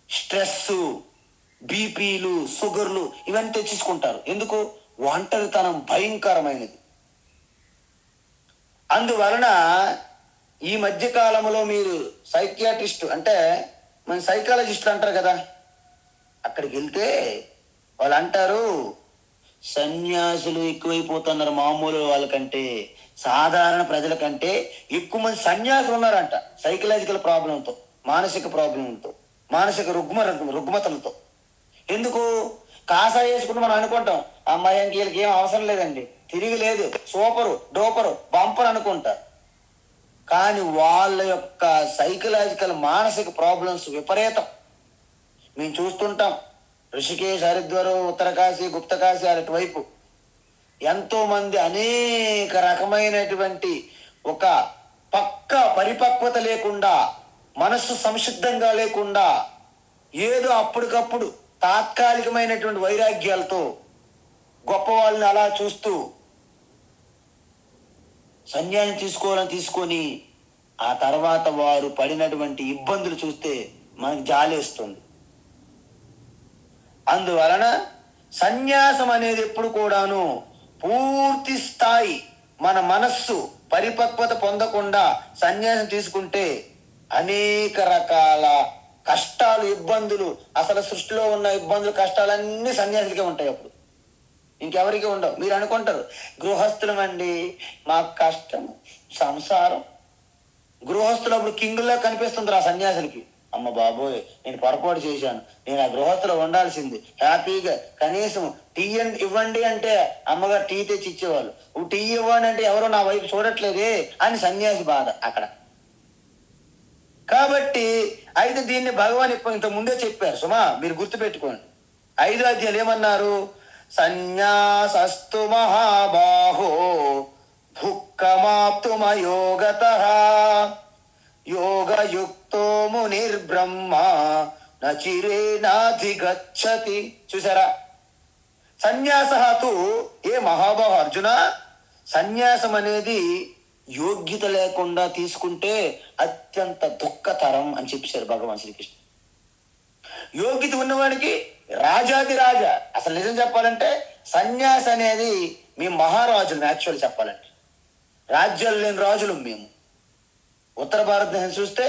స్ట్రెస్, బీపీలు, షుగర్లు ఇవన్నీ తెచ్చుకుంటారు. ఎందుకు? ఒంటరితనం భయంకరమైనది. అందువలన ఈ మధ్య కాలంలో మీరు సైకియాట్రిస్ట్ అంటే మన సైకాలజిస్టులు అంటారు కదా, అక్కడికి వెళ్తే వాళ్ళు అంటారు సన్యాసులు ఎక్కువైపోతున్నారు, మామూలు వాళ్ళకంటే, సాధారణ ప్రజల కంటే ఎక్కువ మంది సన్యాసులు ఉన్నారంట. సైకలాజికల్ ప్రాబ్లంతో, మానసిక ప్రాబ్లంతో, మానసిక రుగ్మతలతో. ఎందుకు? కాసా వేసుకుంటూ మనం అనుకుంటాం, అమ్మాయి వీళ్ళకి ఏం అవసరం లేదండి, తిరిగి లేదు, సూపరు డోపరు బంపర్ అనుకుంటారు. కానీ వాళ్ళ యొక్క సైకలాజికల్ మానసిక ప్రాబ్లమ్స్ విపరీతం. మేము చూస్తుంటాం, ఋషికేశ్, హరిద్వారం, ఉత్తరకాశీ, గుప్తకాశీ అటువైపు ఎంతో మంది అనేక రకమైనటువంటి ఒక పక్క పరిపక్వత లేకుండా, మనస్సు సంసిద్ధంగా లేకుండా, ఏదో అప్పటికప్పుడు తాత్కాలికమైనటువంటి వైరాగ్యాలతో గొప్ప వాళ్ళని అలా చూస్తూ సన్యాసం తీసుకొని ఆ తర్వాత వారు పడినటువంటి ఇబ్బందులు చూస్తే మనకు జాలేస్తుంది. అందువలన సన్యాసం అనేది ఎప్పుడు కూడాను పూర్తి స్థాయి మన మనస్సు పరిపక్వత పొందకుండా సన్యాసం తీసుకుంటే అనేక రకాల కష్టాలు, ఇబ్బందులు, అసలు సృష్టిలో ఉన్న ఇబ్బందులు, కష్టాలన్నీ సన్యాసులకే ఉంటాయి. అప్పుడు ఇంకెవరికి ఉండవు. మీరు అనుకుంటారు గృహస్థులమండి, మాకు కష్టం సంసారం. గృహస్థులు అప్పుడు కింగుల్లా కనిపిస్తుంది ఆ సన్యాసులకి. అమ్మ బాబోయ్, నేను పొరపాటు చేశాను, నేను ఆ గృహస్థులో ఉండాల్సింది. హ్యాపీగా కనీసం టీ ఇవ్వండి అంటే అమ్మగారు టీ తెచ్చి ఇచ్చేవాళ్ళు. టీ ఇవ్వండి అంటే ఎవరో నా వైపు చూడట్లేదే అని సన్యాసి బాధ అక్కడ. కాబట్టి అయితే దీన్ని భగవాన్ ఇంత ముందే చెప్పారు సుమా, మీరు గుర్తుపెట్టుకోండి. 5వ అధ్యాయం ఏమన్నారు? సన్యాసస్తు మహాబాహో భుక్కమాప్తుమయోగతః యోగయుక్తో మునిర్బ్రహ్మ నచిరేనాధిగచ్చతి. చూసారా? సన్యాసతు ఏ మహాబాహు అర్జున, సన్యాసం అనేది యోగ్యత లేకుండా తీసుకుంటే అత్యంత దుఃఖతరం అని చెప్పారు భగవాన్ శ్రీకృష్ణ. యోగ్యత ఉన్నవాడికి రాజాది రాజా. అసలు నిజం చెప్పాలంటే సన్యాసి అనేది మీ మహారాజులు. యాక్చువల్ చెప్పాలంటే రాజ్యాలు లేని రాజులు మేము. ఉత్తర భారతదేశం చూస్తే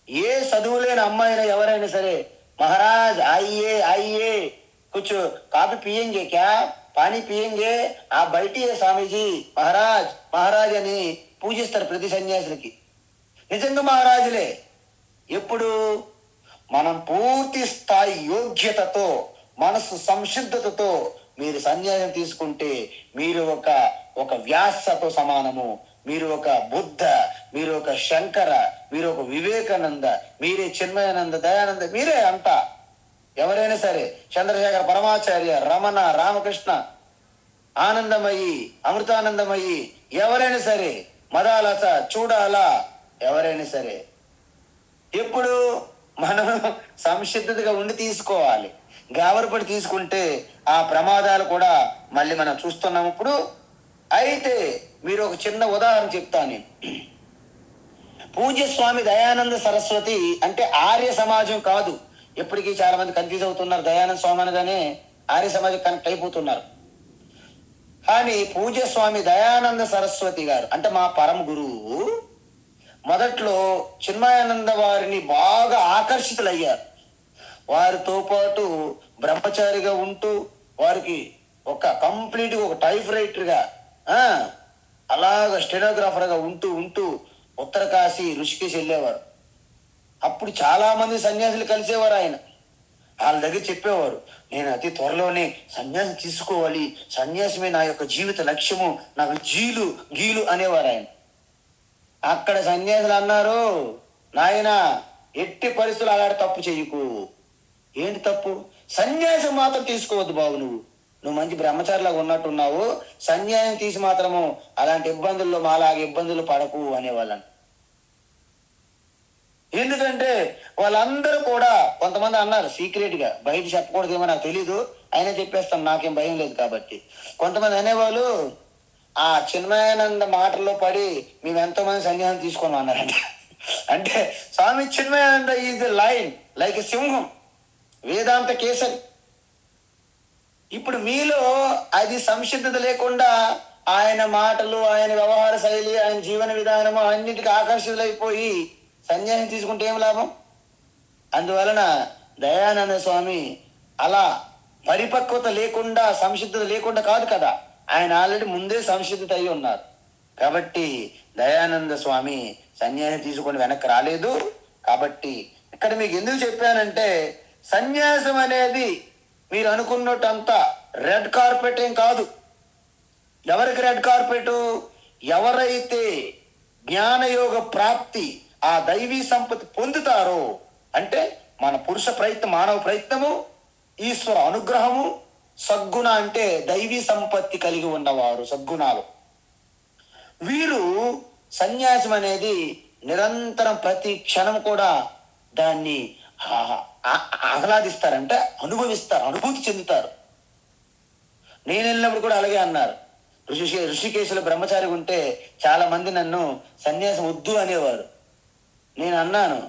ఏ చదువు లేని అమ్మాయినా ఎవరైనా సరే మహారాజ్ ఆइए आइए कुछ కాఫీ పియేంగే క్యా, పానీ పియేంగే, ఆ బయటి స్వామీజీ మహారాజ్ మహారాజ్ అని పూజిస్తారు ప్రతి సన్యాసులకి. నిజంగా మహారాజులే. ఎప్పుడు మనం పూర్తి స్థాయి యోగ్యతతో, మనసు సంసిద్ధతతో మీరు సన్యాసం తీసుకుంటే మీరు ఒక వ్యాసతో సమానము. మీరు ఒక బుద్ధ, మీరు ఒక శంకర, మీరు ఒక వివేకానంద, మీరే చిన్మయానంద, దయానంద, మీరే అంతా. ఎవరైనా సరే చంద్రశేఖర పరమాచార్య, రమణ, రామకృష్ణ, ఆనందమయి, అమృతానందమయి, ఎవరైనా సరే మదాలస, చూడాల, ఎవరైనా సరే ఎప్పుడు మనం సంసిద్ధతగా ఉండి తీసుకోవాలి. గాబరపడి తీసుకుంటే ఆ ప్రమాదాలు కూడా మళ్ళీ మనం చూస్తున్నాం ఇప్పుడు. అయితే మీరు ఒక చిన్న ఉదాహరణ చెప్తాను. పూజ్య స్వామి దయానంద సరస్వతి అంటే ఆర్య సమాజం కాదు. ఎప్పటికీ చాలా మంది కన్ఫ్యూజ్ అవుతున్నారు. దయానంద స్వామి అనగానే ఆర్య సమాజం కనెక్ట్ అయిపోతున్నారు. కానీ పూజ్య స్వామి దయానంద సరస్వతి గారు అంటే మా పరమ గురువు మొదట్లో చిన్మయానంద వారిని బాగా ఆకర్షితులయ్యారు. వారితో పాటు బ్రహ్మచారిగా ఉంటూ వారికి ఒక కంప్లీట్ ఒక టైప్ రైటర్గా అలాగ స్టెనోగ్రాఫర్గా ఉంటూ ఉత్తరకాశీ, ఋషికేశ్ వెళ్ళేవారు. అప్పుడు చాలా మంది సన్యాసులు కలిసేవారు. ఆయన వాళ్ళ దగ్గర చెప్పేవారు, నేను అతి త్వరలోనే సన్యాసం తీసుకోవాలి, సన్యాసమే నా యొక్క జీవిత లక్ష్యము, నాకు గీలు అనేవారు ఆయన. అక్కడ సన్యాసులు అన్నారు, నాయన ఎట్టి పరిస్థితులు అలాంటి తప్పు చెయ్యకు. ఏంటి తప్పు? సన్యాసం మాత్రం తీసుకోవద్దు బాబు, నువ్వు మంచి బ్రహ్మచారిలాగా ఉన్నట్టున్నావు, సన్యాసం తీసి మాత్రము అలాంటి ఇబ్బందుల్లో మాలాగే ఇబ్బందులు పడకు అనేవాళ్ళని. ఎందుకంటే వాళ్ళందరూ కూడా కొంతమంది అన్నారు సీక్రెట్ గా, బయట చెప్పకూడదేమో నాకు తెలీదు, అయినా చెప్పేస్తాను నాకేం భయం లేదు కాబట్టి. కొంతమంది అనేవాళ్ళు ఆ చిన్మయానంద మాటల్లో పడి మేము ఎంతో మంది సన్యాసం తీసుకొని అన్నారంట. అంటే Swami Chinmayananda is the lion like సింహం, వేదాంత కేసరి. ఇప్పుడు మీలో అది సంసిద్ధత లేకుండా ఆయన మాటలు, ఆయన వ్యవహార శైలి, ఆయన జీవన విధానము అన్నిటికీ ఆకర్షితులైపోయి సన్యాసం తీసుకుంటే ఏం లాభం? అందువలన దయానంద స్వామి అలా పరిపక్వత లేకుండా, సంసిద్ధత లేకుండా కాదు కదా, ఆయన ఆల్రెడీ ముందే సంసిద్ధత అయి ఉన్నారు. కాబట్టి దయానంద స్వామి సన్యాసం తీసుకొని వెనక్కి రాలేదు. కాబట్టి ఇక్కడ మీకు ఎందుకు చెప్పానంటే సన్యాసం అనేది మీరు అనుకున్నట్టు అంతా రెడ్ కార్పెట్ ఏం కాదు. ఎవరికి రెడ్ కార్పెట్? ఎవరైతే జ్ఞానయోగ ప్రాప్తి, ఆ దైవీ సంపత్తి పొందుతారో, అంటే మన పురుష ప్రయత్నం, మానవ ప్రయత్నము, ఈశ్వర అనుగ్రహము, సద్గుణ అంటే దైవీ సంపత్తి కలిగి ఉన్నవారు, సద్గుణాలు, వీరు సన్యాసం అనేది నిరంతరం ప్రతి క్షణం కూడా దాన్ని ఆహ్లాదిస్తారంటే అనుభవిస్తారు, అనుభూతి చెందుతారు. నేను వెళ్ళినప్పుడు కూడా అలాగే అన్నారు. ఋషికేశులో బ్రహ్మచారి ఉంటే చాలా మంది నన్ను సన్యాసం వద్దు అనేవారు. నేను అన్నాను,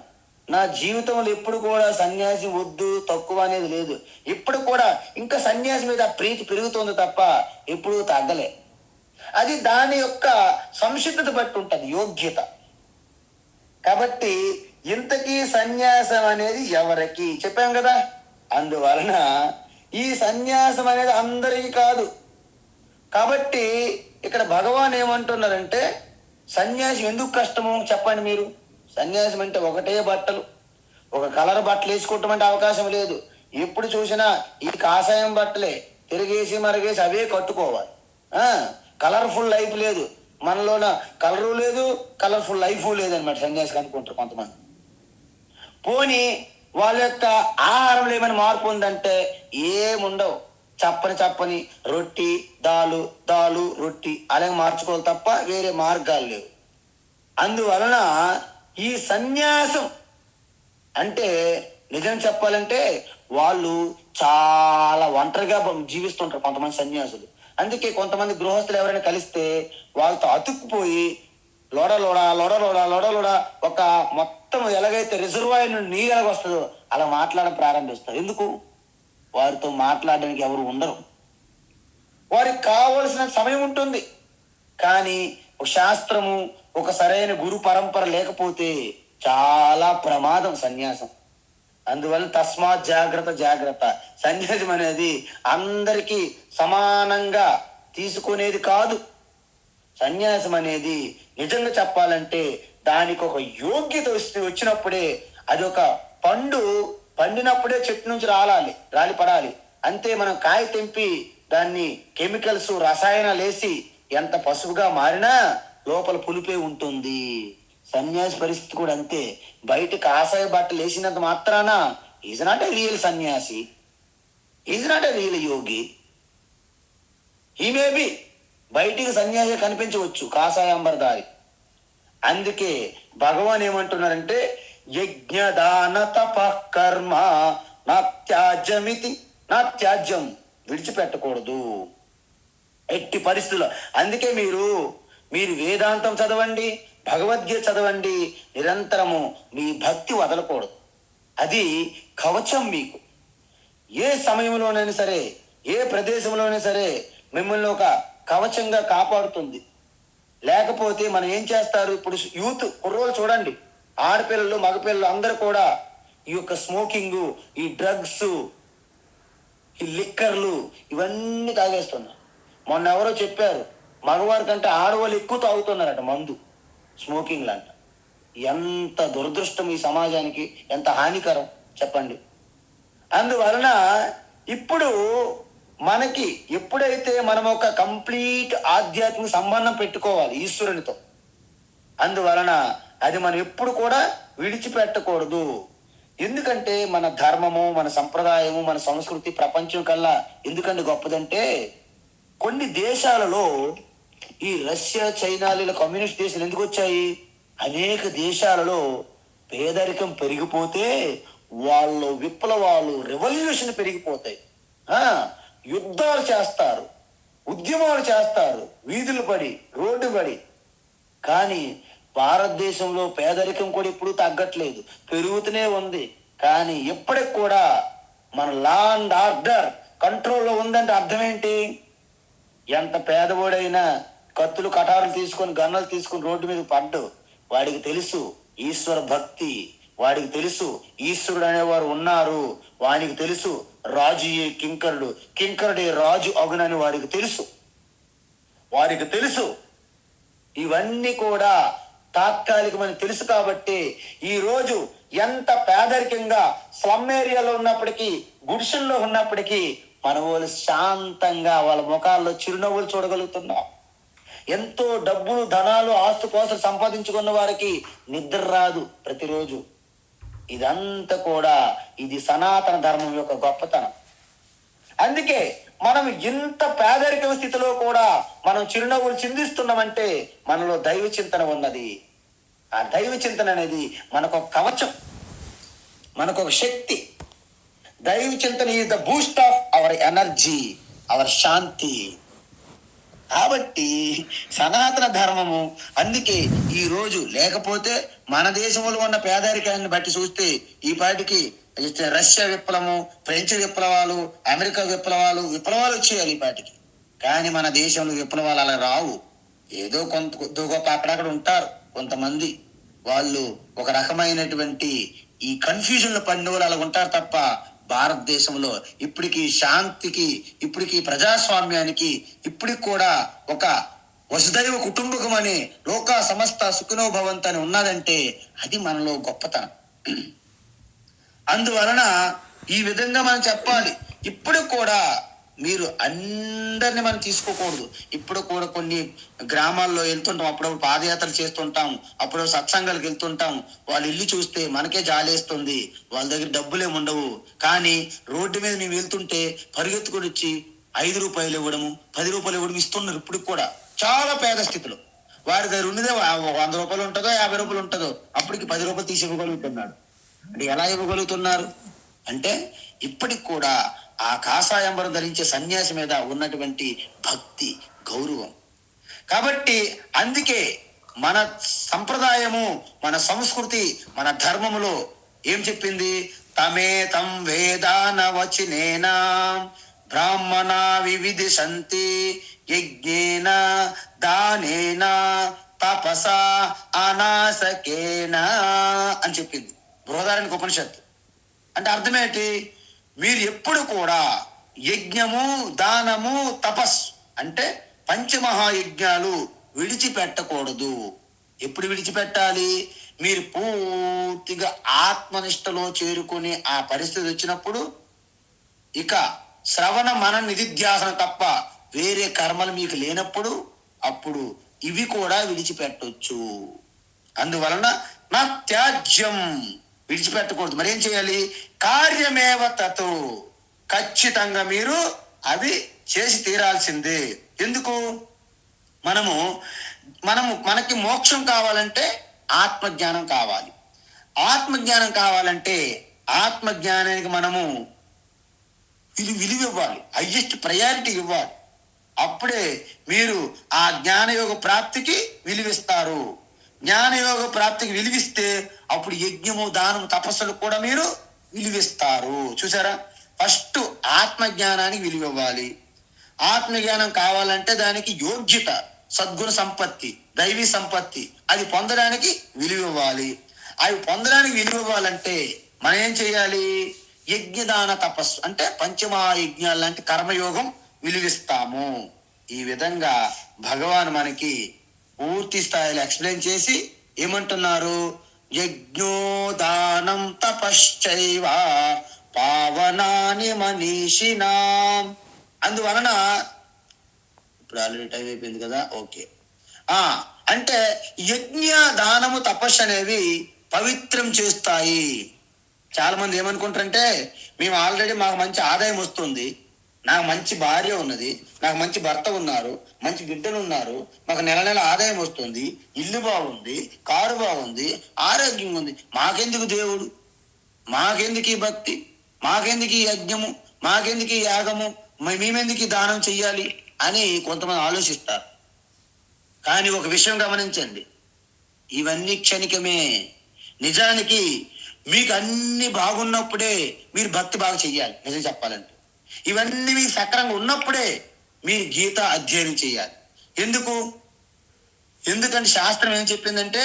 నా జీవితంలో ఎప్పుడు కూడా సన్యాసి వద్దు, తక్కువ అనేది లేదు. ఇప్పుడు కూడా ఇంకా సన్యాసి మీద ప్రీతి పెరుగుతుంది తప్ప ఎప్పుడూ తగ్గలే. అది దాని యొక్క సంసిద్ధత బట్టి ఉంటుంది, యోగ్యత. కాబట్టి ఇంతకీ సన్యాసం అనేది ఎవరికి చెప్పాం కదా. అందువలన ఈ సన్యాసం అనేది అందరికీ కాదు. కాబట్టి ఇక్కడ భగవాన్ ఏమంటున్నారంటే, సన్యాసం ఎందుకు కష్టము చెప్పండి మీరు. సన్యాసం అంటే ఒకటే బట్టలు, ఒక కలర్ బట్టలు వేసుకోవటం అంటే అవకాశం లేదు. ఎప్పుడు చూసినా ఈ కాషాయం బట్టలే తిరిగేసి మరిగేసి అవే కట్టుకోవాలి. కలర్ఫుల్ లైఫ్ లేదు మనలోన, కలరు లేదు, కలర్ఫుల్ లైఫ్ లేదు అనమాట సన్యాసి అనుకుంటారు కొంతమంది. పోనీ వాళ్ళ యొక్క ఆహారంలో ఏమైనా మార్పు ఉందంటే ఏముండవు. చప్పని రొట్టి దాలు రొట్టి అలాగే మార్చుకోవాలి తప్ప వేరే మార్గాలు లేవు. అందువలన ఈ సన్యాసం అంటే నిజం చెప్పాలంటే వాళ్ళు చాలా ఒంటరిగా జీవిస్తుంటారు కొంతమంది సన్యాసులు. అందుకే కొంతమంది గృహస్థులు ఎవరైనా కలిస్తే వాళ్ళతో అతుక్కుపోయి లోడ ఒక మొత్తం ఎలాగైతే రిజర్వాయర్ నుండి నీరు ఎలాగ వస్తుందో అలా మాట్లాడడం ప్రారంభిస్తారు. ఎందుకు? వారితో మాట్లాడడానికి ఎవరు ఉండరు. వారికి కావలసిన సమయం ఉంటుంది, కానీ ఒక శాస్త్రము, ఒక సరైన గురు పరంపర లేకపోతే చాలా ప్రమాదం సన్యాసం. అందువల్ల తస్మాత్ జాగ్రత్త. సన్యాసం అనేది అందరికీ సమానంగా తీసుకునేది కాదు. సన్యాసం అనేది నిజంగా చెప్పాలంటే దానికి ఒక యోగ్యత వచ్చినప్పుడే, అది ఒక పండు పండినప్పుడే చెట్టు నుంచి రాలి పడాలి. అంతే మనం కాయ తెంపి దాన్ని కెమికల్స్ రసాయనాలు వేసి ఎంత పసుపుగా మారినా లోపల పులిపే ఉంటుంది. సన్యాసి పరిస్థితి కూడా అంతే. బయట కాషాయ బట్టలు వేసినంత మాత్రాన ఈజ్ నాట్ ఏ రియల్ సన్యాసి, ఈజ్ నాట్ ఏ రియల్ యోగి. ఈ మేబీ బయటికి సన్యాసి కనిపించవచ్చు కాషాయ అంబరదారి. అందుకే భగవాన్ ఏమంటున్నారంటే, యజ్ఞదాన తప కర్మ నాత్యాజ్యం విడిచిపెట్టకూడదు ఎట్టి పరిస్థితుల్లో. అందుకే మీరు వేదాంతం చదవండి, భగవద్గీత చదవండి, నిరంతరము మీ భక్తి వదలకూడదు. అది కవచం. మీకు ఏ సమయంలోనైనా సరే, ఏ ప్రదేశంలోనైనా సరే మిమ్మల్ని ఒక కవచంగా కాపాడుతుంది. లేకపోతే మనం ఏం చేస్తారు, ఇప్పుడు యూత్ కుర్రోలు చూడండి, ఆడపిల్లలు మగపిల్లలు అందరూ కూడా ఈ యొక్క స్మోకింగ్, ఈ డ్రగ్స్, ఈ లిక్కర్లు ఇవన్నీ తాగేస్తున్నారు. మొన్న ఎవరో చెప్పారు, మగవారి కంటే ఆడవాళ్ళు ఎక్కువ తాగుతున్నారట మందు, స్మోకింగ్లు అంట. ఎంత దురదృష్టం ఈ సమాజానికి, ఎంత హానికరం చెప్పండి. అందువలన ఇప్పుడు మనకి ఎప్పుడైతే మనం ఒక కంప్లీట్ ఆధ్యాత్మిక సంబంధం పెట్టుకోవాలి ఈశ్వరునితో, అందువలన అది మనం ఎప్పుడు కూడా విడిచిపెట్టకూడదు. ఎందుకంటే మన ధర్మము, మన సంప్రదాయము, మన సంస్కృతి ప్రపంచం కల్లా ఎందుకంటే గొప్పదంటే, కొన్ని దేశాలలో ఈ రష్యా, చైనాలు, కమ్యూనిస్ట్ దేశాలు ఎందుకు వచ్చాయి? అనేక దేశాలలో పేదరికం పెరిగిపోతే వాళ్ళు విప్లవాలు, రెవల్యూషన్ పెరిగిపోతాయి. యుద్ధాలు చేస్తారు, ఉద్యమాలు చేస్తారు, వీధులు పడి, రోడ్డు పడి. కానీ భారతదేశంలో పేదరికం కూడా ఇప్పుడు తగ్గట్లేదు, పెరుగుతూనే ఉంది. కానీ ఎప్పటికి కూడా మన లా అండ్ ఆర్డర్ కంట్రోల్లో ఉందంటే అర్థం ఏంటి? ఎంత పేదవాడైనా కత్తులు కటారులు తీసుకొని, గన్నలు తీసుకొని రోడ్డు మీద పడ్డు, వాడికి తెలుసు ఈశ్వర భక్తి, వాడికి తెలుసు ఈశ్వరుడు అనేవారు ఉన్నారు, వానికి తెలుసు రాజుయే కింకరుడు, కింకరుడే రాజు అగునని వారికి తెలుసు. ఇవన్నీ కూడా తాత్కాలికమని తెలుసు. కాబట్టి ఈ రోజు ఎంత పేదరికంగా స్లమ్ ఏరియాలో ఉన్నప్పటికీ, గుడిసెల్లో ఉన్నప్పటికీ మన వాళ్ళు శాంతంగా వాళ్ళ ముఖాల్లో చిరునవ్వులు చూడగలుగుతున్నాం. ఎంతో డబ్బులు, ధనాలు, ఆస్తుపాస్తులు సంపాదించుకున్న వారికి నిద్ర రాదు ప్రతిరోజు. ఇదంతా కూడా ఇది సనాతన ధర్మం యొక్క గొప్పతనం. అందుకే మనం ఇంత పేదరిక స్థితిలో కూడా మనం చిరునవ్వులు చిందిస్తున్నామంటే మనలో దైవ చింతన ఉన్నది. ఆ దైవ చింతన అనేది మనకు కవచం, మనకు ఒక శక్తి. దైవ చింతన is the boost of our energy, our శాంతి. కాబట్టి సనాతన ధర్మము అందుకే ఈ రోజు లేకపోతే మన దేశంలో ఉన్న పేదరికాన్ని బట్టి చూస్తే ఈ పాటికి రష్యా విప్లవము, ఫ్రెంచ్ విప్లవాలు, అమెరికా విప్లవాలు వచ్చేయాలి ఈ పాటికి. కానీ మన దేశంలో విప్లవాలు అలా రావు. ఏదో కొద్ది గొప్ప అక్కడక్కడ ఉంటారు కొంతమంది, వాళ్ళు ఒక రకమైనటువంటి ఈ కన్ఫ్యూజన్లో పడిన వాళ్ళు అలా ఉంటారు తప్ప భారతదేశంలో ఇప్పటికీ శాంతికి, ఇప్పటికీ ప్రజాస్వామ్యానికి, ఇప్పటికి కూడా ఒక వసుదైవ కుటుంబకం అని లోక సమస్త సుఖినో భవంతు అని ఉన్నదంటే అది మనలో గొప్పతనం. అందువలన ఈ విధంగా మనం చెప్పాలి. ఇప్పుడు కూడా మీరు అందరిని మనం తీసుకోకూడదు. ఇప్పుడు కూడా కొన్ని గ్రామాల్లో వెళ్తుంటాం, అప్పుడప్పుడు పాదయాత్రలు చేస్తుంటాం, అప్పుడు సత్సంగాలకు వెళ్తుంటాం. వాళ్ళ ఇల్లు చూస్తే మనకే జాలేస్తుంది. వాళ్ళ దగ్గర డబ్బులేమి ఉండవు, కానీ రోడ్డు మీద మేము వెళ్తుంటే పరిగెత్తుకొని వచ్చి 5 రూపాయలు ఇవ్వడము, 10 రూపాయలు ఇవ్వడం ఇస్తున్నారు. ఇప్పుడు కూడా చాలా పేద స్థితిలో వారి దగ్గర ఉన్నదే 100 రూపాయలు ఉంటుందో 50 రూపాయలు ఉంటుందో, అప్పటికి 10 రూపాయలు తీసి ఇవ్వగలుగుతున్నాడు. అంటే ఎలా ఇవ్వగలుగుతున్నారు అంటే ఇప్పటికి కూడా ఆ కాషాయంబరం ధరించే సన్యాసి మీద ఉన్నటువంటి భక్తి, గౌరవం. కాబట్టి అందుకే మన సంప్రదాయము, మన సంస్కృతి, మన ధర్మములో ఏం చెప్పింది? తమేతం వేదానవచినేనా బ్రాహ్మణ వివిధిశంతి యజ్ఞేన దానేన తపస అనాసకేన అని చెప్పింది బృహదారణ్యక ఉపనిషత్తు. అంటే అర్థమేంటి? మీరు ఎప్పుడు కూడా యజ్ఞము, దానము, తపస్సు అంటే పంచమహాయజ్ఞాలు విడిచిపెట్టకూడదు. ఎప్పుడు విడిచిపెట్టాలి? మీరు పూర్తిగా ఆత్మనిష్టలో చేరుకునే ఆ పరిస్థితి వచ్చినప్పుడు, ఇక శ్రవణ మన నిధిధ్యాసన తప్ప వేరే కర్మలు మీకు లేనప్పుడు, అప్పుడు ఇవి కూడా విడిచిపెట్టొచ్చు. అందువలన నా త్యాజ్యం, విడిచిపెట్టకూడదు. మరేం చేయాలి? కార్యమేవ తతో, ఖచ్చితంగా మీరు అవి చేసి తీరాల్సిందే. ఎందుకు? మనకి మోక్షం కావాలంటే ఆత్మజ్ఞానం కావాలి. ఆత్మజ్ఞానం కావాలంటే ఆత్మజ్ఞానానికి మనము విలువ ఇవ్వాలి, హయ్యెస్ట్ ప్రయారిటీ ఇవ్వాలి. అప్పుడే మీరు ఆ జ్ఞానయోగ ప్రాప్తికి విలువిస్తారు. జ్ఞానయోగ ప్రాప్తికి విలువిస్తే అప్పుడు యజ్ఞము, దానము, తపస్సులు కూడా మీరు విలువిస్తారు. చూసారా? ఫస్ట్ ఆత్మజ్ఞానానికి విలువ ఇవ్వాలి. ఆత్మజ్ఞానం కావాలంటే దానికి యోగ్యత, సద్గుణ సంపత్తి, దైవీ సంపత్తి, అది పొందడానికి విలువ ఇవ్వాలి. అవి పొందడానికి విలువ ఇవ్వాలంటే మనం ఏం చేయాలి? యజ్ఞదాన తపస్సు అంటే పంచమహాయజ్ఞాలు లాంటి కర్మయోగం విలువిస్తాము. ఈ విధంగా భగవాన్ మనకి పూర్తి స్థాయిలో ఎక్స్ప్లెయిన్ చేసి ఏమంటున్నారు? యజ్ఞోదానం తపశ్చైవ పావనాని మనీషినాం. అందువలన ఇప్పుడు ఆల్రెడీ టైం అయిపోయింది కదా, ఓకే. అంటే యజ్ఞ, దానము, తపస్సు అనేవి పవిత్రం చేస్తాయి. చాలా మంది ఏమనుకుంటారంటే, మేము ఆల్రెడీ మాకు మంచి ఆదాయం వస్తుంది, నాకు మంచి భార్య ఉన్నది, నాకు మంచి భర్త ఉన్నారు, మంచి బిడ్డలు ఉన్నారు, మాకు నెల నెల ఆదాయం వస్తుంది, ఇల్లు బాగుంది, కారు బాగుంది, ఆరోగ్యం ఉంది, మాకెందుకు దేవుడు, మాకెందుకు ఈ భక్తి, మాకెందుకు ఈ యజ్ఞము, మాకెందుకు ఈ యాగము, మేమెందుకు ఈ దానం చెయ్యాలి అని కొంతమంది ఆలోచిస్తారు. కానీ ఒక విషయం గమనించండి, ఇవన్నీ క్షణికమే. నిజానికి మీకు అన్ని బాగున్నప్పుడే మీరు భక్తి బాగా చెయ్యాలి. నిజం చెప్పాలంటే ఇవన్నీ మీకు సక్రంగా ఉన్నప్పుడే మీరు గీత అధ్యయనం చేయాలి. ఎందుకంటే శాస్త్రం ఏం చెప్పిందంటే,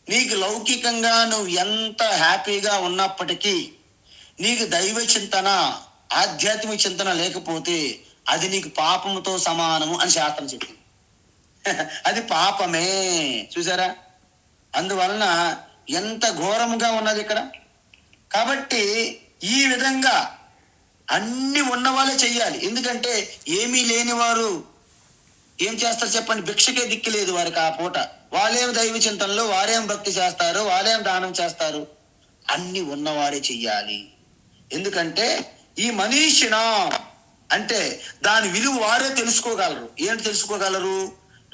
నీకు లౌకికంగా నువ్వు ఎంత హ్యాపీగా ఉన్నప్పటికీ నీకు దైవ చింతన, ఆధ్యాత్మిక చింతన లేకపోతే అది నీకు పాపముతో సమానము అని శాస్త్రం చెప్పింది. అది పాపమే. చూసారా? అందువలన ఎంత ఘోరముగా ఉన్నది ఇక్కడ. కాబట్టి ఈ విధంగా అన్ని ఉన్న వాళ్ళే చెయ్యాలి. ఎందుకంటే ఏమీ లేని వారు ఏం చేస్తారు చెప్పండి? భిక్షకే దిక్కు లేదు వారికి ఆ పూట. వాళ్ళేం దైవ చింతనలో, వారేం భక్తి చేస్తారు, వాళ్ళేం దానం చేస్తారు. అన్ని ఉన్నవారే చెయ్యాలి. ఎందుకంటే ఈ మనీషిన అంటే దాని విలువ వారే తెలుసుకోగలరు. ఏంటి తెలుసుకోగలరు?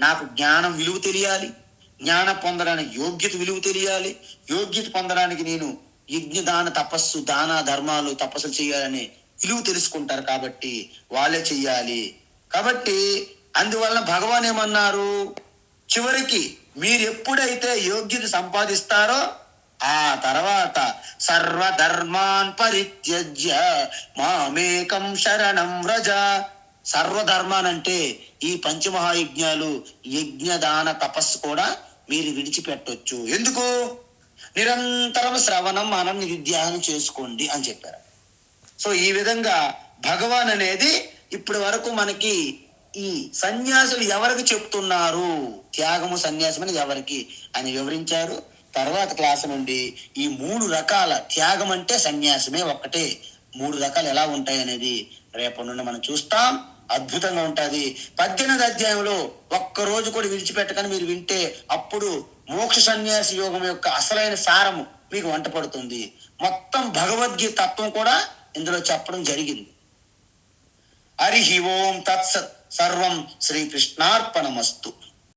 నాకు జ్ఞానం విలువ తెలియాలి, జ్ఞానం పొందడానికి యోగ్యత విలువ తెలియాలి, యోగ్యత పొందడానికి నేను యజ్ఞదాన తపస్సు, దాన ధర్మాలు, తపస్సులు చేయాలని విలువ తెలుసుకుంటారు. కాబట్టి వాళ్ళే చెయ్యాలి. కాబట్టి అందువలన భగవాన్ ఏమన్నారు? చివరికి మీరు ఎప్పుడైతే యోగ్యత సంపాదిస్తారో ఆ తర్వాత సర్వధర్మాన్ పరిత్యజ్య మామేకం శరణం వ్రజ. సర్వధర్మాన్ అంటే ఈ పంచమహాయజ్ఞాలు, యజ్ఞదాన తపస్సు కూడా మీరు విడిచిపెట్టొచ్చు. ఎందుకు? నిరంతరం శ్రవణం మనం నిరుద్యానం చేసుకోండి అని చెప్పారు. సో ఈ విధంగా భగవాన్ అనేది ఇప్పటి వరకు మనకి ఈ సన్యాసులు ఎవరికి చెప్తున్నారు, త్యాగము సన్యాసం అని ఎవరికి అని వివరించారు. తర్వాత క్లాసు నుండి ఈ 3 రకాల త్యాగం అంటే సన్యాసమే ఒక్కటే, 3 రకాలు ఎలా ఉంటాయి అనేది రేపటి నుండి మనం చూస్తాం. అద్భుతంగా ఉంటుంది. 18వ అధ్యాయంలో ఒక్కరోజు కూడా విడిచిపెట్టకని మీరు వింటే అప్పుడు మోక్ష సన్యాస యోగం యొక్క అసలైన సారము మీకు వంట పడుతుంది. మొత్తం భగవద్గీత తత్వం కూడా ఇందులో చెప్పడం జరిగింది. హరి ఓం తత్సత్. సర్వం శ్రీకృష్ణార్పణమస్తు.